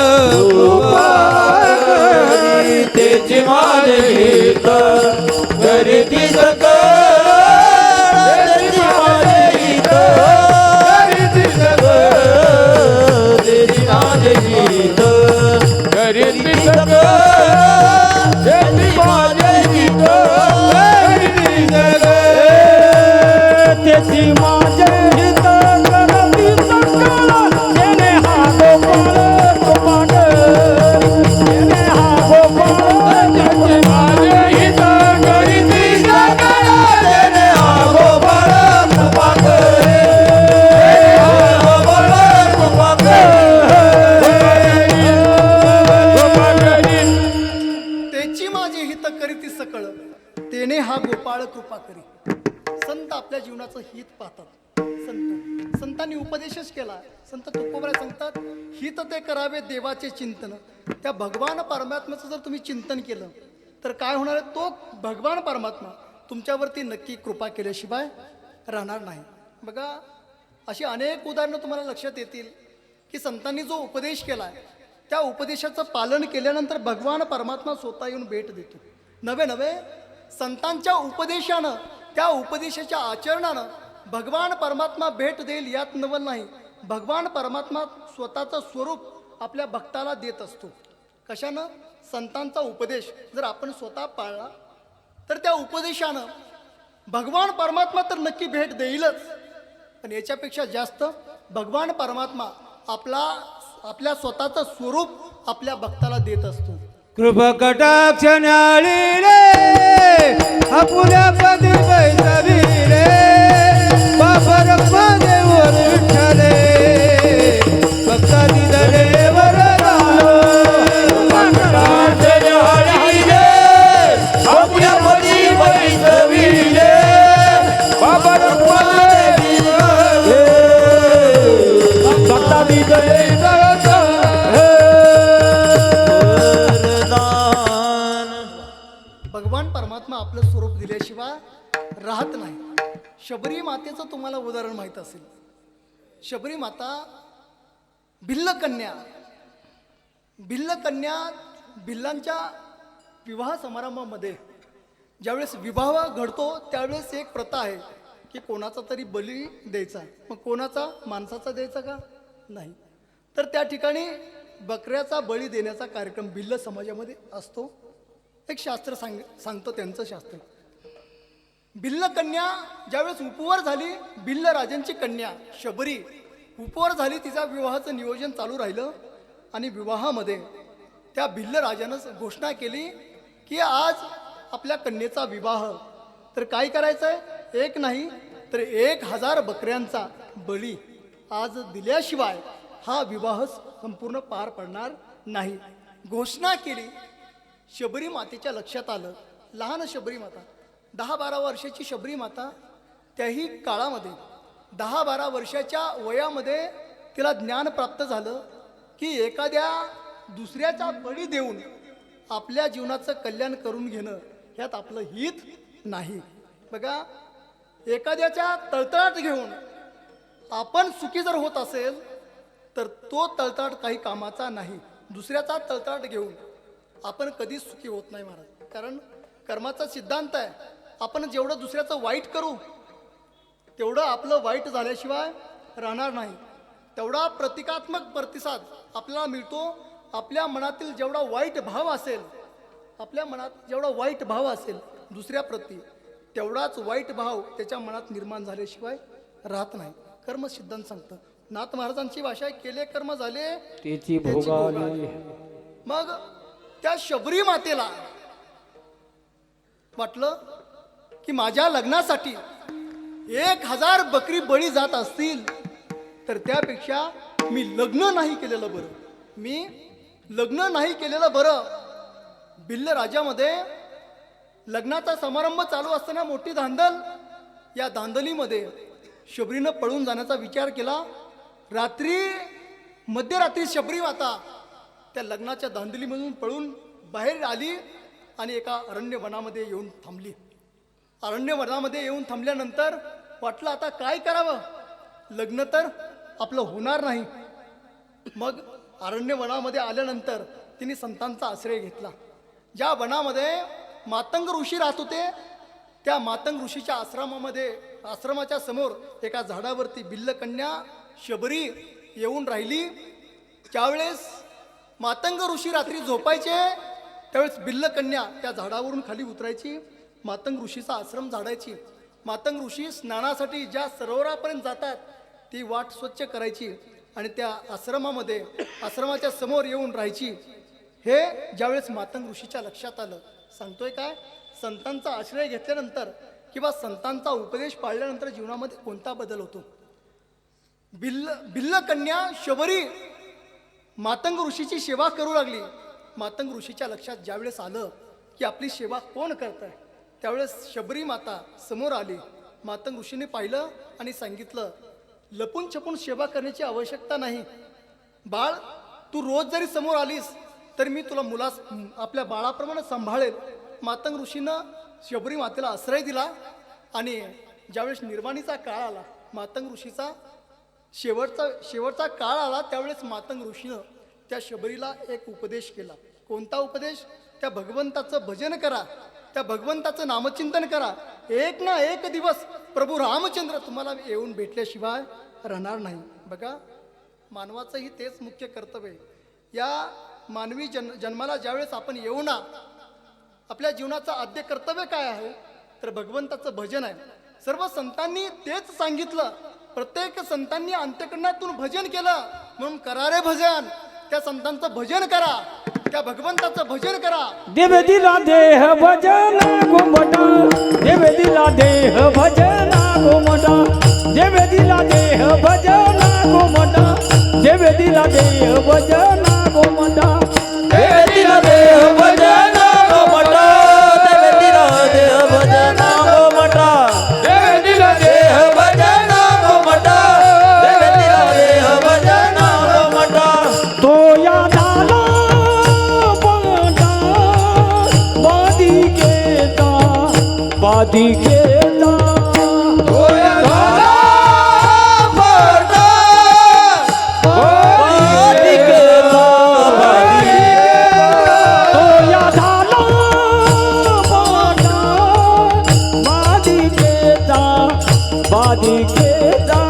त्याची माझे हित करती सकळ त्याने हा गोपाळ कृपा करी हा गोपाळ कृपा करी त्याची माझे हित करीती सकळ तेने हा गोपाळ कृपा करी. संत आपल्या जीवनाचं हित पाहतात. संतांनी उपदेशच केला. संत तुकोबराय सांगतात, हित ते करावे देवाचे चिंतन. त्या भगवान परमात्म्याचं जर तुम्ही चिंतन केलं तर काय होणार आहे? तो भगवान परमात्मा तुमच्यावरती नक्की कृपा केल्याशिवाय राहणार नाही. बघा, अशी अनेक उदाहरणं तुम्हाला लक्षात येतील की संतांनी जो उपदेश केला आहे त्या उपदेशाचं पालन केल्यानंतर भगवान परमात्मा स्वतः येऊन भेट देतो. नवे नवे संतांच्या उपदेशानं, त्या उपदेशाच्या आचरणानं भगवान परमात्मा भेट देईल यात नवल नाही. भगवान परमात्मा स्वतःचं स्वरूप आपल्या भक्ताला देत असतो. कशानं? संतांचा उपदेश जर आपण स्वतः पाळला तर त्या उपदेशानं भगवान परमात्मा तर नक्की भेट देईलच, पण याच्यापेक्षा जास्त भगवान परमात्मा आपल्या स्वतःचं स्वरूप आपल्या भक्ताला देत असतो. कृपा कटाक्ष न्याळीले आपुल्या पदी बैसवी रे बाबर देवर विठ्ठले भक्ता दिदले वरदानो. कटाक्ष न्याळीले आपुल्या पदी बैसवी रे बाबर भक्ता दिदले भगवान परमात्मा आपलं स्वरूप दिल्याशिवाय राहत नाही. शबरी मातेचं तुम्हाला उदाहरण माहीत असेल. शबरी माता भिल्लकन्या भिल्लांच्या विवाह समारंभामध्ये ज्यावेळेस विवाह घडतो त्यावेळेस एक प्रथा आहे की कोणाचा तरी बली द्यायचा. मग कोणाचा? माणसाचा द्यायचा का? नाही. तर त्या ठिकाणी बकऱ्याचा बळी देण्याचा कार्यक्रम भिल्ल समाजामध्ये असतो. एक शास्त्र सांगतो त्यांचं शास्त्र. भिल्ल कन्या ज्यावेळेस उपवर झाली, भिल्ल राजांची कन्या शबरी उपवर झाली, तिचा विवाहाचं नियोजन चालू राहिलं आणि विवाहामध्ये त्या भिल्ल राजानं घोषणा केली की आज आपल्या कन्येचा विवाह. तर काय करायचं आहे? एक नाही तर 1000 बकऱ्यांचा बळी आज दिल्याशिवाय हा विवाह संपूर्ण पार पडणार नाही. घोषणा केली. शबरी मातेच्या लक्षात आलं. लहान शबरी माता, 10-12 वर्षाची शबरी माता, त्याही काळामध्ये 10-12 वर्षाच्या वयामध्ये तिला ज्ञान प्राप्त झालं की एखाद्या दुसऱ्याचा बळी देऊन आपल्या जीवनाचं कल्याण करून घेणं ह्यात आपलं हित नाही. बघा, एखाद्याच्या तळतळाट घेऊन आपण सुखी जर होत असेल तर तो तळतळाट काही कामाचा नाही. दुसऱ्याचा तळतळाट घेऊन आपण कधीच सुखी होत नाही महाराज. कारण कर्माचा सिद्धांत आहे, आपण जेवढं दुसऱ्याचं वाईट करू तेवढं आपलं वाईट झाल्याशिवाय राहणार नाही. तेवढा प्रतिकात्मक प्रतिसाद आपल्याला मिळतो. आपल्या मनातील जेवढा वाईट भाव असेल, आपल्या मनात जेवढा वाईट भाव असेल दुसऱ्याप्रती, तेवढाच वाईट भाव त्याच्या मनात निर्माण झाल्याशिवाय राहत नाही. कर्म सिद्धांत सांगतं. नाथ महाराजांची भाषा आहे, केले कर्म झाले त्याची भोगाले. मग त्या शबरी मातेला वाटलं की माझ्या लग्नासाठी 1000 बकरी बळी जात असतील तर त्यापेक्षा मी लग्न नाही केलेलं बरं. मी लग्न नाही केलेलं बरं. भिल्ल राज्यामध्ये लग्नाचा समारंभ चालू असताना मोठी धांदल. या धांदलीमध्ये शबरीनं पळून जाण्याचा विचार केला. मध्यरात्री शबरी माता त्या लग्नाच्या धांदलीमधून पळून बाहेर आली आणि एका अरण्य वनामध्ये येऊन थांबली. अरण्य वनामध्ये येऊन थांबल्यानंतर वाटलं आता काय करावं, लग्न तर आपलं होणार नाही. मग अरण्य वनामध्ये आल्यानंतर तिने संतांचा आश्रय घेतला. ज्या वनामध्ये मातंग ऋषी राहत होते त्या मातंग ऋषीच्या आश्रमाच्या समोर एका झाडावरती बिल्लकन्या शबरी येऊन राहिली. त्यावेळेस मातंग ऋषी रात्री झोपायचे, त्यावेळेस बिल्लकन्या त्या झाडावरून खाली उतरायची, मातंग ऋषीचा आश्रम झाडायची. मातंग ऋषी स्नानासाठी ज्या सरोवरापर्यंत जातात ती वाट स्वच्छ करायची आणि त्या आश्रमाच्या समोर येऊन राहायची. हे ज्यावेळेस मातंग ऋषीच्या लक्षात आलं, सांगतोय काय, संतांचा आश्रय घेतल्यानंतर किंवा संतांचा उपदेश पाळल्यानंतर जीवनामध्ये कोणता बदल होतो. बिल्लकन्या शबरी मातंग ऋषीची सेवा करू लागली. मातंग ऋषीच्या लक्षात ज्यावेळेस आलं की आपली सेवा कोण करत आहे, त्यावेळेस शबरी माता समोर आली. मातंग ऋषीने पाहिलं आणि सांगितलं, लपून छपून सेवा करण्याची आवश्यकता नाही. बाळ, तू रोज जरी समोर आलीस तर मी तुला आपल्या बाळाप्रमाणे सांभाळेल. मातंग ऋषीनं शबरी मातेला आश्रय दिला आणि ज्यावेळेस निर्वाणीचा काळ आला, मातंग ऋषीचा शेवटचा काळ आला, त्यावेळेस मातंग ऋषीनं त्या शबरीला एक उपदेश केला. कोणता उपदेश? त्या भगवंताचं भजन करा, त्या भगवंताचं नामचिंतन करा. एक ना एक दिवस प्रभू रामचंद्र तुम्हाला येऊन भेटल्याशिवाय राहणार नाही. बघा, मानवाचंही तेच मुख्य कर्तव्य आहे. या मानवी जन्माला ज्यावेळेस आपण येऊ ना, आपल्या जीवनाचं आद्य कर्तव्य काय आहे तर भगवंताचं भजन आहे. सर्व संतांनी तेच सांगितलं. प्रत्येक संतांनी अंत्यकरणातून भजन केलं. म्हणून करा रे भजन, त्या संतांचं भजन करा, त्या भगवंताचं भजन करा. देव दिला देह भजना गोमटा, देव दिला देह भजना गोमटा, देव दिला देह भजना गोमटा, देव दिला देह भजना गोमटा, देव दिला देह भजना गोमटा, देव दिला देह भजना गोमटा, देव दिला देह भजना गोमटा, देव दिला देह भजना गोमटा. तो या बादी केता होया झाला पडता, बादी केता, होया झाला पडता, बादी केता, बादी केता,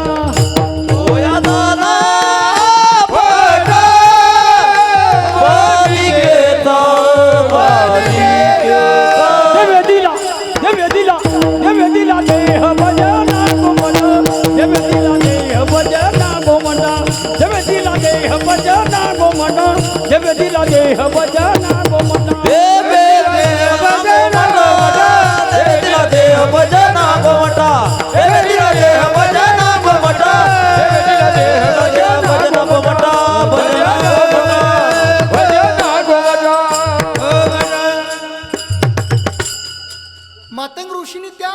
होया झाला पडता, बादी केता, बादी केता. देव दिला देह भजना गोमटा, देव दिला देह भजना गोमटा, देव दिला देह भजना गोमटा, देव दिला देह भजना गोमटा, देव देह भजना गोमटा, देव दिला देह भजना गोमटा, देव दिला देह भजना गोमटा, देव दिला देह भजना गोमटा, भजना गोमटा. मातंग ऋषीने त्या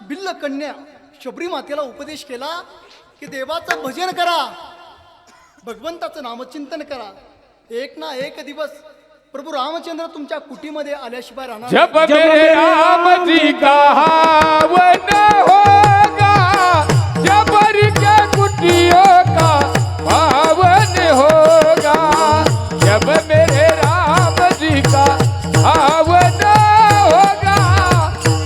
बिल्लकन्या शबरी मातेला उपदेश केला की देवाचं भजन करा, भगवंताचं नामचिंतन करा. एक ना एक दिवस प्रभू रामचंद्र तुमच्या कुटीमध्ये आल्याशिवाय राहणार. जब मेरे राम जी का हवन होगा, जबर के कुटियों का पावन होगा, जब मेरे राम जी का हवन होगा,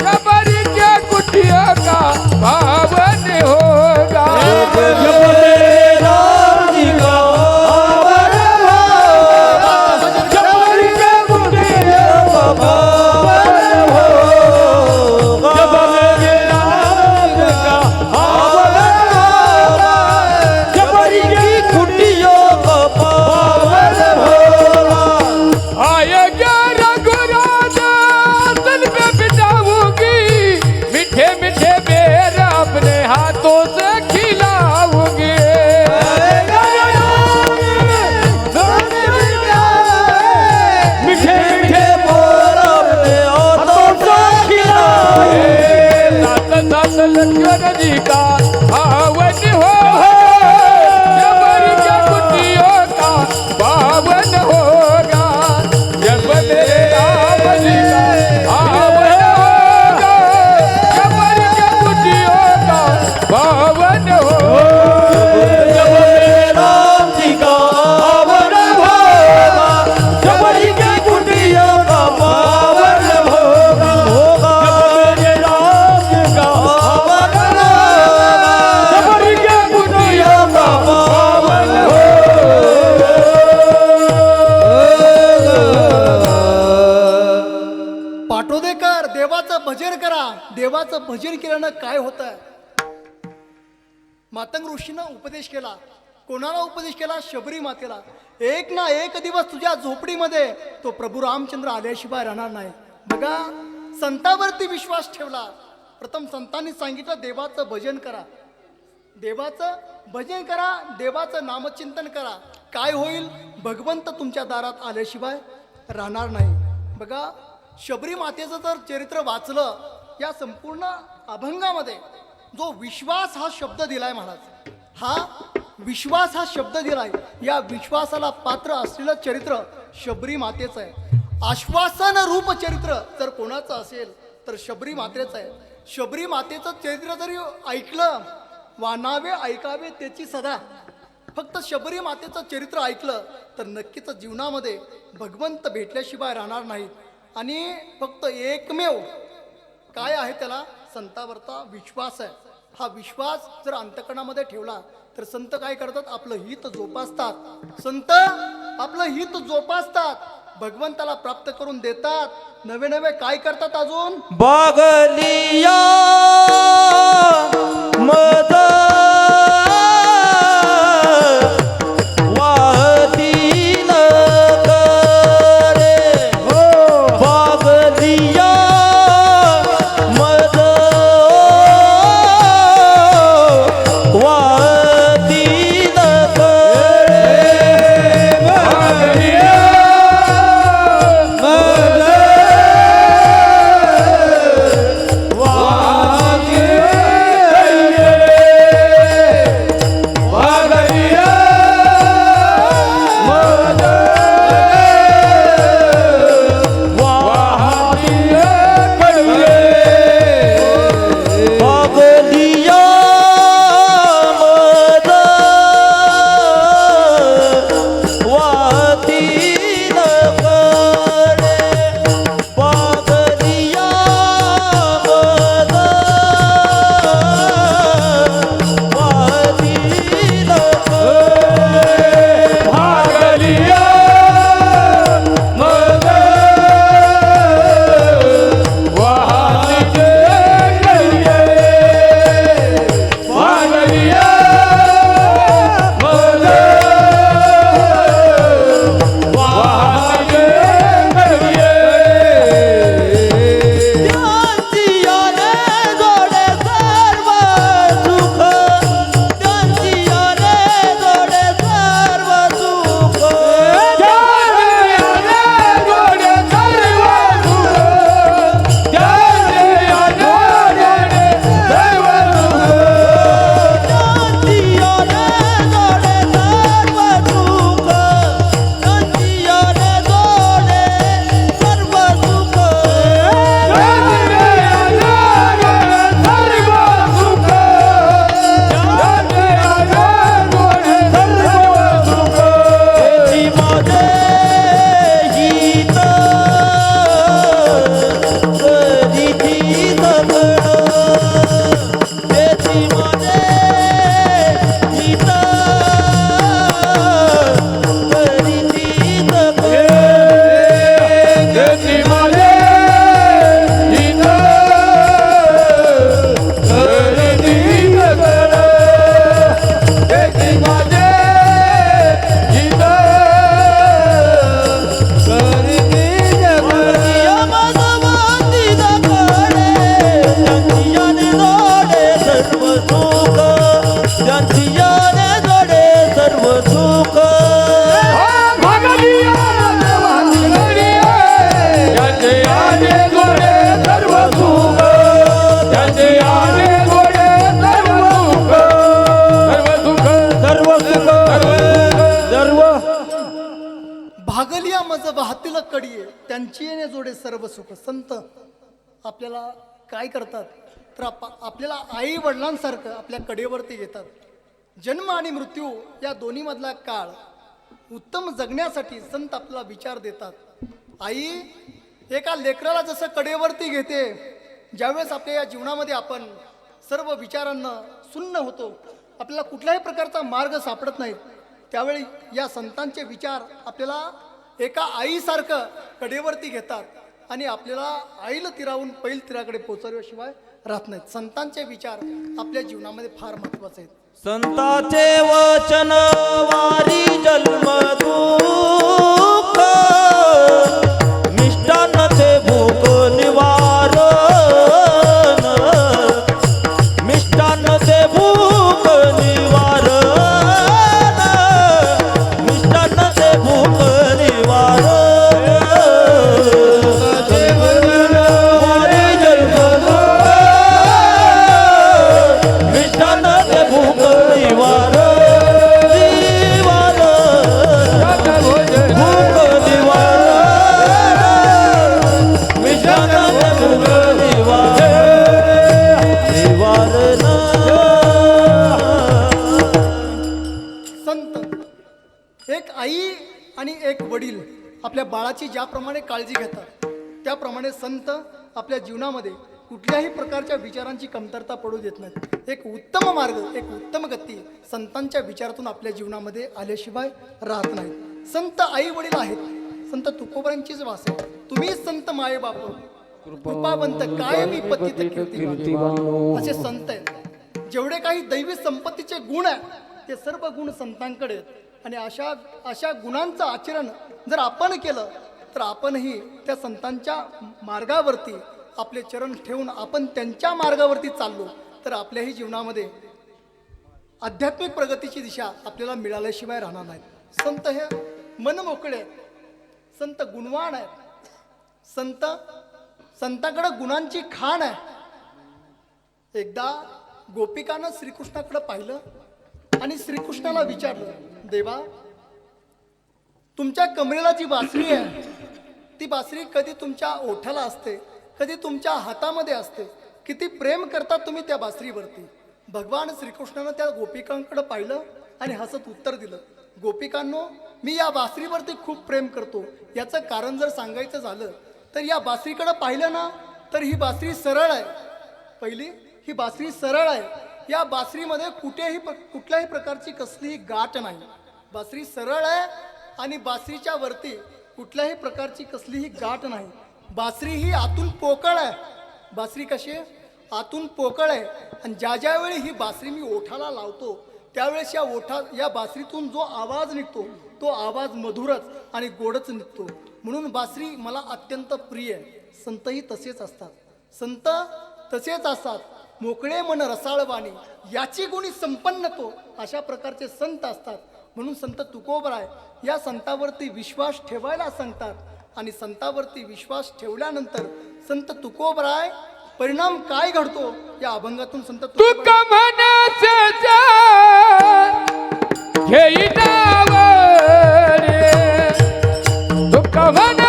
जबर के कुटियों का पावन होगा, जब मेरे राम जी का हवन होगा, जबर के कुटियों का पावन होगा, जब मेरे राम पाटोदेकर, देवाचं भजन करा. देवाचं भजन केल्यानं काय होतं? मातंग ऋषीनं उपदेश केला. कोणाला उपदेश केला? शबरी मातेला. एक ना एक दिवस तुझ्या झोपडीमध्ये तो प्रभू रामचंद्र आल्याशिवाय राहणार नाही. बघा, संतांवरती विश्वास ठेवला. प्रथम संतांनी सांगितलं देवाचं भजन करा, देवाचं भजन करा, देवाचं नामचिंतन करा. काय होईल? भगवंत तुमच्या दारात आल्याशिवाय राहणार नाही. बघा, शबरी मातेचं जर चरित्र वाचलं, या संपूर्ण अभंगामध्ये जो विश्वास हा शब्द दिलाय महाराज, हा विश्वास हा शब्द दिलाय, या विश्वासाला पात्र असलेलं चरित्र शबरी मातेचं आहे. आश्वासन रूप चरित्र जर कोणाचं असेल तर शबरी मातेचं आहे. शबरी मातेचं चरित्र जरी ऐकलं, वानावे ऐकावे त्याची सदा. फक्त शबरी मातेचं चरित्र ऐकलं तर नक्कीच जीवनामध्ये भगवंत भेटल्याशिवाय राहणार नाहीत. आणि फक्त एकमेव काय आहे त्याला? संतावरचा विश्वास आहे. हा विश्वास जर अंतकरणामध्ये ठेवला तर संत काय करतात? आपलं हित जोपासतात. संत आपलं हित जोपासतात, भगवंताला प्राप्त करून देतात. नवे नवे काय करतात? अजून बागलिया मद वाहतीन करे, बागलिया मद वाहतीन भागलिया मज वाहतील कडिये, त्यांची येणे जोडे सर्व सुख. संत आपल्याला काय करतात तर आपल्याला आई वडिलांसारखं आपल्या कडेवरती घेतात. जन्म आणि मृत्यू या दोन्ही मधला काळ उत्तम जगण्यासाठी संत आपल्याला विचार देतात. आई एका लेकराला जसं कडेवरती घेते, ज्यावेळेस आपल्या या जीवनामध्ये आपण सर्व विचारांना सुन्न होतो, आपल्याला कुठल्याही प्रकारचा मार्ग सापडत नाहीत, त्यावेळी या संतांचे विचार आपल्याला एका आईसारखं कडेवरती घेतात आणि आपल्याला आईल तीरावून पैल तीराकडे पोहोचवल्याशिवाय राहत नाहीत. संतांचे विचार आपल्या जीवनामध्ये फार महत्वाचे आहेत. संताचे वचन वारी जन्म दुःख मिष्टान्न ते भूक निवारण मिष्टान्न ते भूक निवारण मिष्टान्न ते भूक निवारण वारी जन्म मिष्टान्न ते भूक संत एक आई आणि एक वडील आपल्या बाळाची ज्याप्रमाणे काळजी घेतात त्याप्रमाणे संत आपल्या जीवनामध्ये कुठल्याही प्रकारच्या विचारांची कमतरता पडू देत नाहीत. एक उत्तम मार्ग, एक उत्तम गती संतांच्या विचारातून आपल्या जीवनामध्ये आल्याशिवाय राहत नाही. संत आई वडील आहेत. संत तुकोबरांचीच वास आहे. तुम्ही संत माये बाप कृपावंत कायमी पतित कीर्तिवान असे संत आहेत. जेवढे काही दैवी संपत्तीचे गुण आहेत ते सर्व गुण संतांकडे आहेत. आणि अशा गुणांचं आचरण जर आपण केलं तर आपणही त्या संतांच्या मार्गावरती आपले चरण ठेवून आपण त्यांच्या मार्गावरती चाललो तर आपल्याही जीवनामध्ये आध्यात्मिक प्रगतीची दिशा आपल्याला मिळाल्याशिवाय राहणार नाही. संत हे मन मोकळे आहेत. संत गुणवान आहेत. संताकडे गुणांची खाण आहे. एकदा गोपिकानं श्रीकृष्णाकडे पाहिलं आणि श्रीकृष्णाला विचारलं, देवा तुमच्या कमरेला जी बासरी आहे ती बासरी कधी तुमच्या ओठाला असते, कधी तुमच्या हातामध्ये असते. किती प्रेम करतात तुम्ही त्या बासरीवरती. भगवान श्रीकृष्णानं त्या गोपिकांकडे पाहिलं आणि हसत उत्तर दिलं, गोपिकांनो मी या बासरीवरती खूप प्रेम करतो. याचं कारण जर सांगायचं झालं तर या बासरीकडे पाहिलं ना तर ही बासरी सरळ आहे. पहिली ही बासरी सरळ आहे. या बासरीमध्ये कुठल्याही प्रकारची कसलीही गाठ नाही. बासरी सरळ आहे आणि बासरीच्या वरती कुठल्याही प्रकारची कसलीही गाठ नाही. बासरी ही आतून पोकळ आहे. बासरी कशी आहे? आतून पोकळ आहे. आणि ज्यावेळी ही बासरी मी ओठाला लावतो त्यावेळेस या बासरीतून जो आवाज निघतो तो आवाज मधुरच आणि गोडच निघतो. म्हणून बासरी मला अत्यंत प्रिय आहे. संतही तसेच असतात. संत तसेच असतात. मोकळे मन रसाळवाणी याची गुणी संपन्न तो अशा प्रकारचे संत असतात. म्हणून संत तुकोबराय या संतावरती विश्वास ठेवायला सांगतात. आणि संतावरती विश्वास ठेवल्यानंतर संत तुकोबराय परिणाम काय घडतो या अभंगातून संत तुका मनाचं घेई नाव रे, तुका मनाचं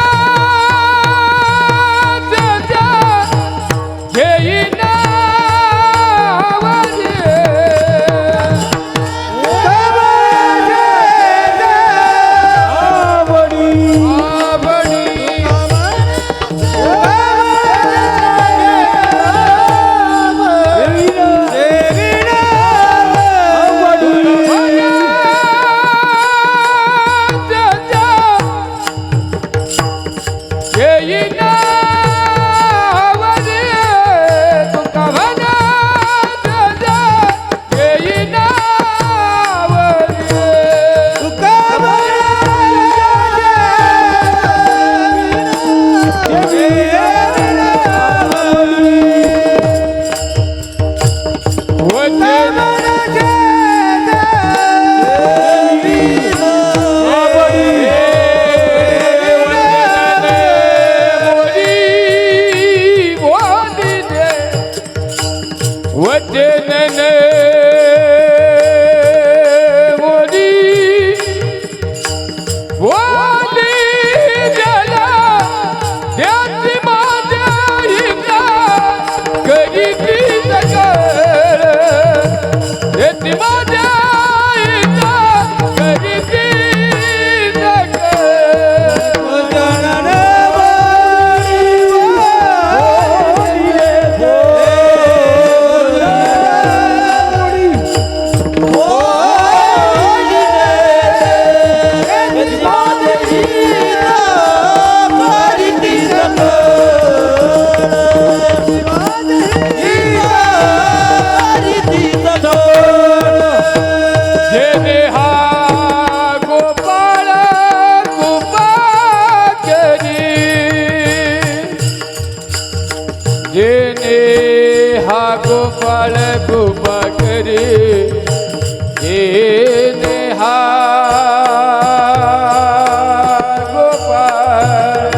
घेई नाव रे. जेने हा गोपाळ कृपा करे जेने हा गोपाळ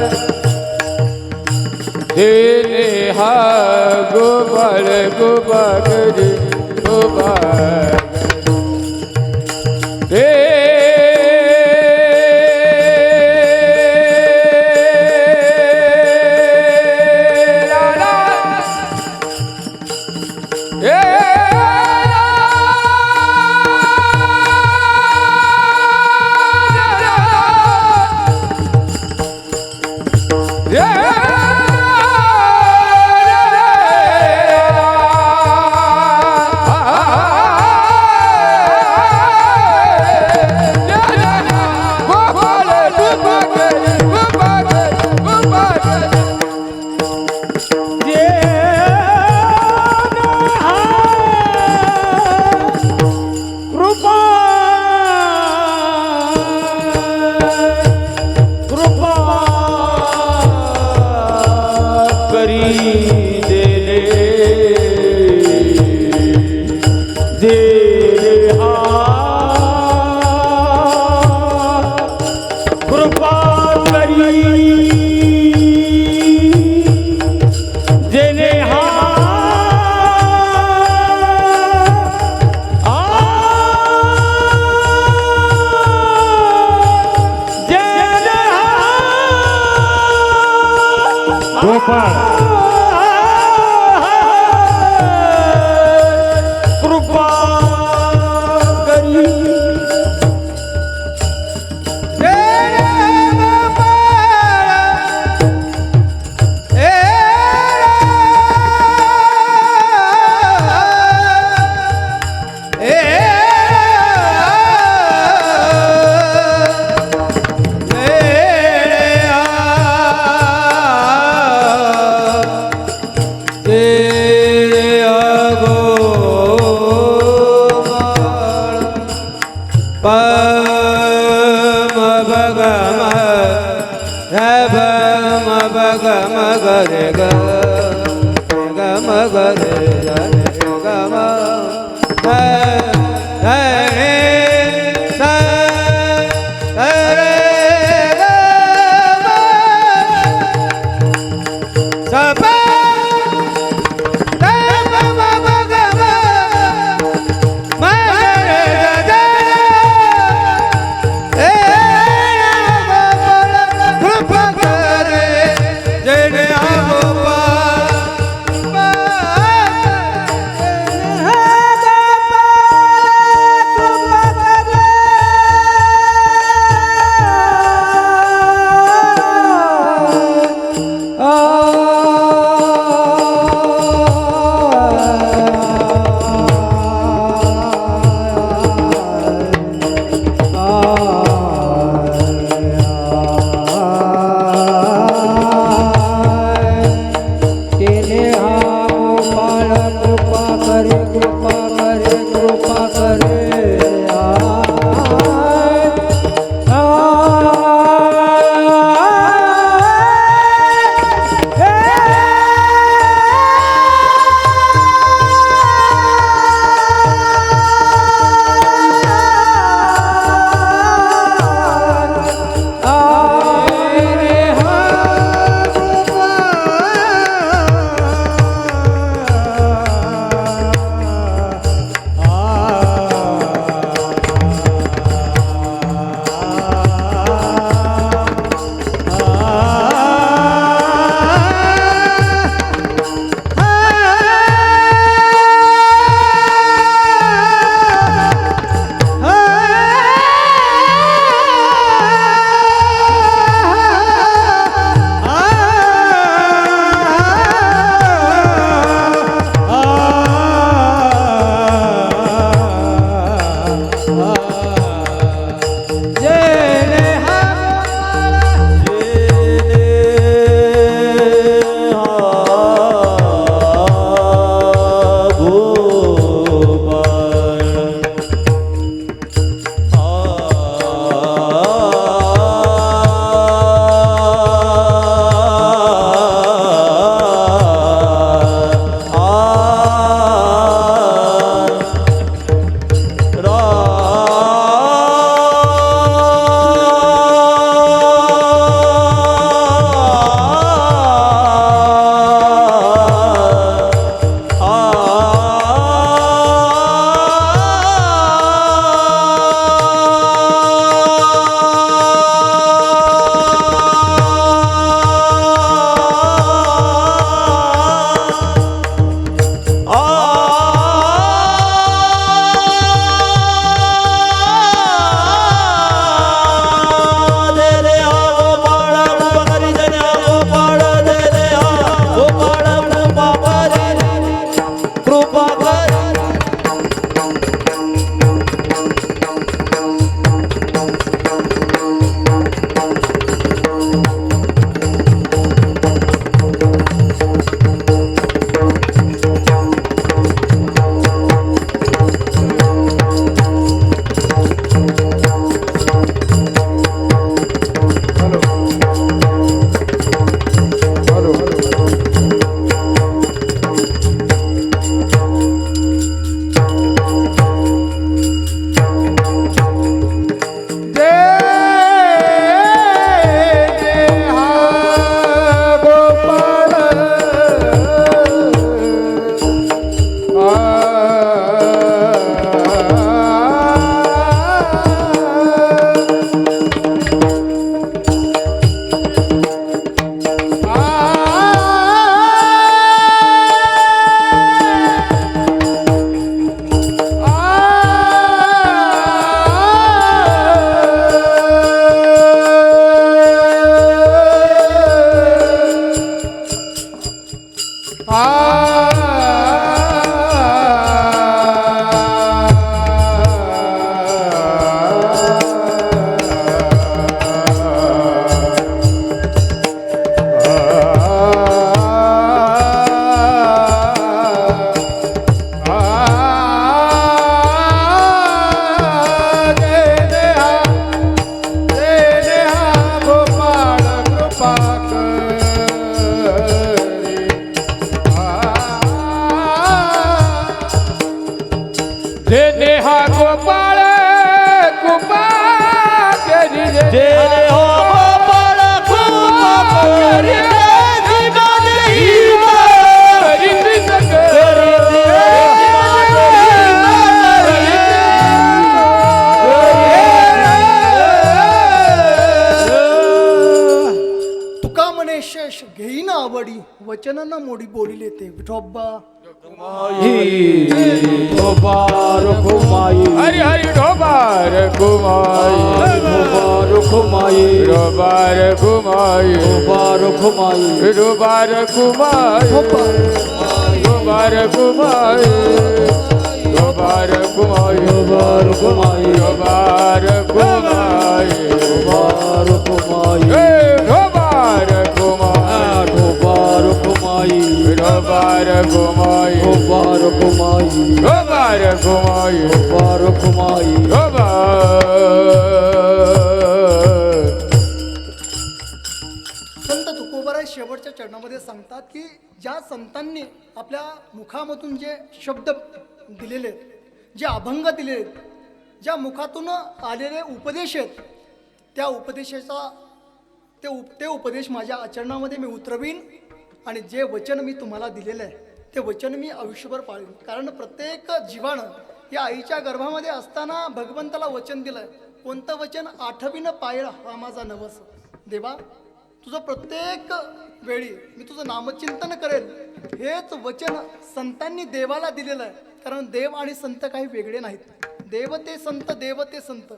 जेने हा गोपाळ कृपा करे गोपाळ गोपाळ कृपा करी गोपाळ कृपा करी जेने हा गोपाळ कृपा करी जेने हो गोपाळ कृपा करी तुका म्हणे शेष घेईन आवडी वचन न मोडी बोलिले ते विठोबा ढोबार घुमाई हरी हरी ढोबार घुमाई ढोबार घुमाई ढोबार घुमाई ढोबार घुमाई ढोबार घुमाई ढोबार घुमाई ढोबार घुमाई ढोबार घुमाई ढोबार घुमाई ढोबार घुमाई ए ढोबार घुमाई ढोबार घुमाई ढोबार घुमाई ढोबार घुमाई ढोबार घुमाई ढोबार घुमाई संत तुकोबाराय शेवटच्या चरणामध्ये सांगतात की ज्या संतांनी आपल्या मुखामधून जे शब्द दिलेले आहेत, जे अभंग दिलेले आहेत, ज्या मुखातून आलेले उपदेश आहेत, त्या उपदेशाचा ते उपदेश माझ्या आचरणामध्ये मी उतरवीन आणि जे वचन मी तुम्हाला दिलेलं आहे ते वचन मी आयुष्यभर पाळीन. कारण प्रत्येक जीवानं या आईच्या गर्भामध्ये असताना भगवंताला वचन दिलंय. कोणतं वचन? आठवीनं पायळ हा माझा नवस. देवा, तुझं प्रत्येक वेळी मी तुझं नामचिंतन करेल. हेच वचन संतांनी देवाला दिलेलं आहे. कारण देव आणि संत काही वेगळे नाहीत. देव ते संत, देव ते संत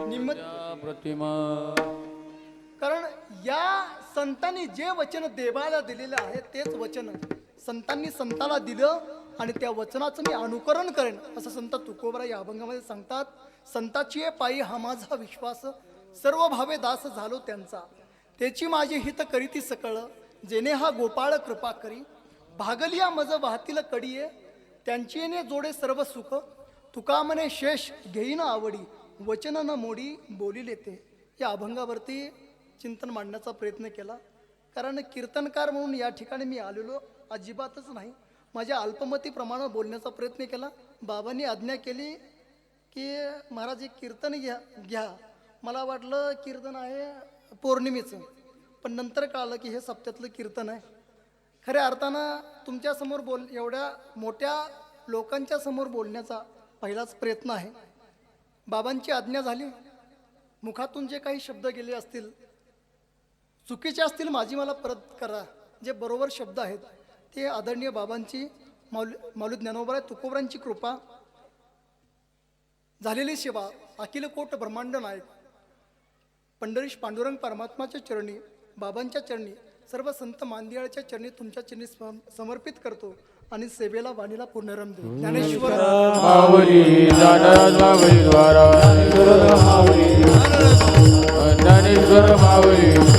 निम्म. प्रतिमा कारण या संतांनी जे वचन देवाला दिलेलं आहे तेच वचन संतांनी संताला दिलं आणि त्या वचनाचं मी अनुकरण करेन असं संत तुकोबरा या अभंगामध्ये सांगतात. संताची पायी हा माझा विश्वास, सर्व भावे दास झालो त्यांचा. त्याची माझे हित करीती सकळ, जेने हा गोपाळ कृपा करी. भागलिया मज वाहतील कडीये, त्यांची येणे जोडे सर्व सुख. तुका म्हणे शेष घेईन आवडी, वचन न मोडी बोलिले ते. या अभंगावरती चिंतन मांडण्याचा प्रयत्न केला. कारण कीर्तनकार म्हणून या ठिकाणी मी आलेलो अजिबातच नाही. माझ्या अल्पमतीप्रमाणे बोलण्याचा प्रयत्न केला. बाबांनी आज्ञा केली की महाराज एक कीर्तन घ्या. मला वाटलं कीर्तन आहे पौर्णिमेचं, पण नंतर कळालं की हे सप्त्यातलं कीर्तन आहे. खऱ्या अर्थानं तुमच्यासमोर एवढ्या मोठ्या लोकांच्या समोर बोलण्याचा पहिलाच प्रयत्न आहे. बाबांची आज्ञा झाली. मुखातून जे काही शब्द गेले असतील, चुकीचे असतील, माझी मला परत करा. जे बरोबर शब्द आहेत ते आदरणीय बाबांची माऊली ज्ञानोबा तुकोबरांची कृपा, झालेली सेवा, अखिल कोट ब्रह्मांड नायक पंढरीश पांडुरंग परमात्माच्या चरणी, बाबांच्या चरणी, सर्व संत मांदियाळच्या चरणी, तुमच्या चरणी समर्पित करतो आणि सेवेला वाणीला पूर्णरम देऊ. ज्ञानेश्वर माऊली ज्ञानराज माऊली द्वारा ज्ञानेश्वर माऊली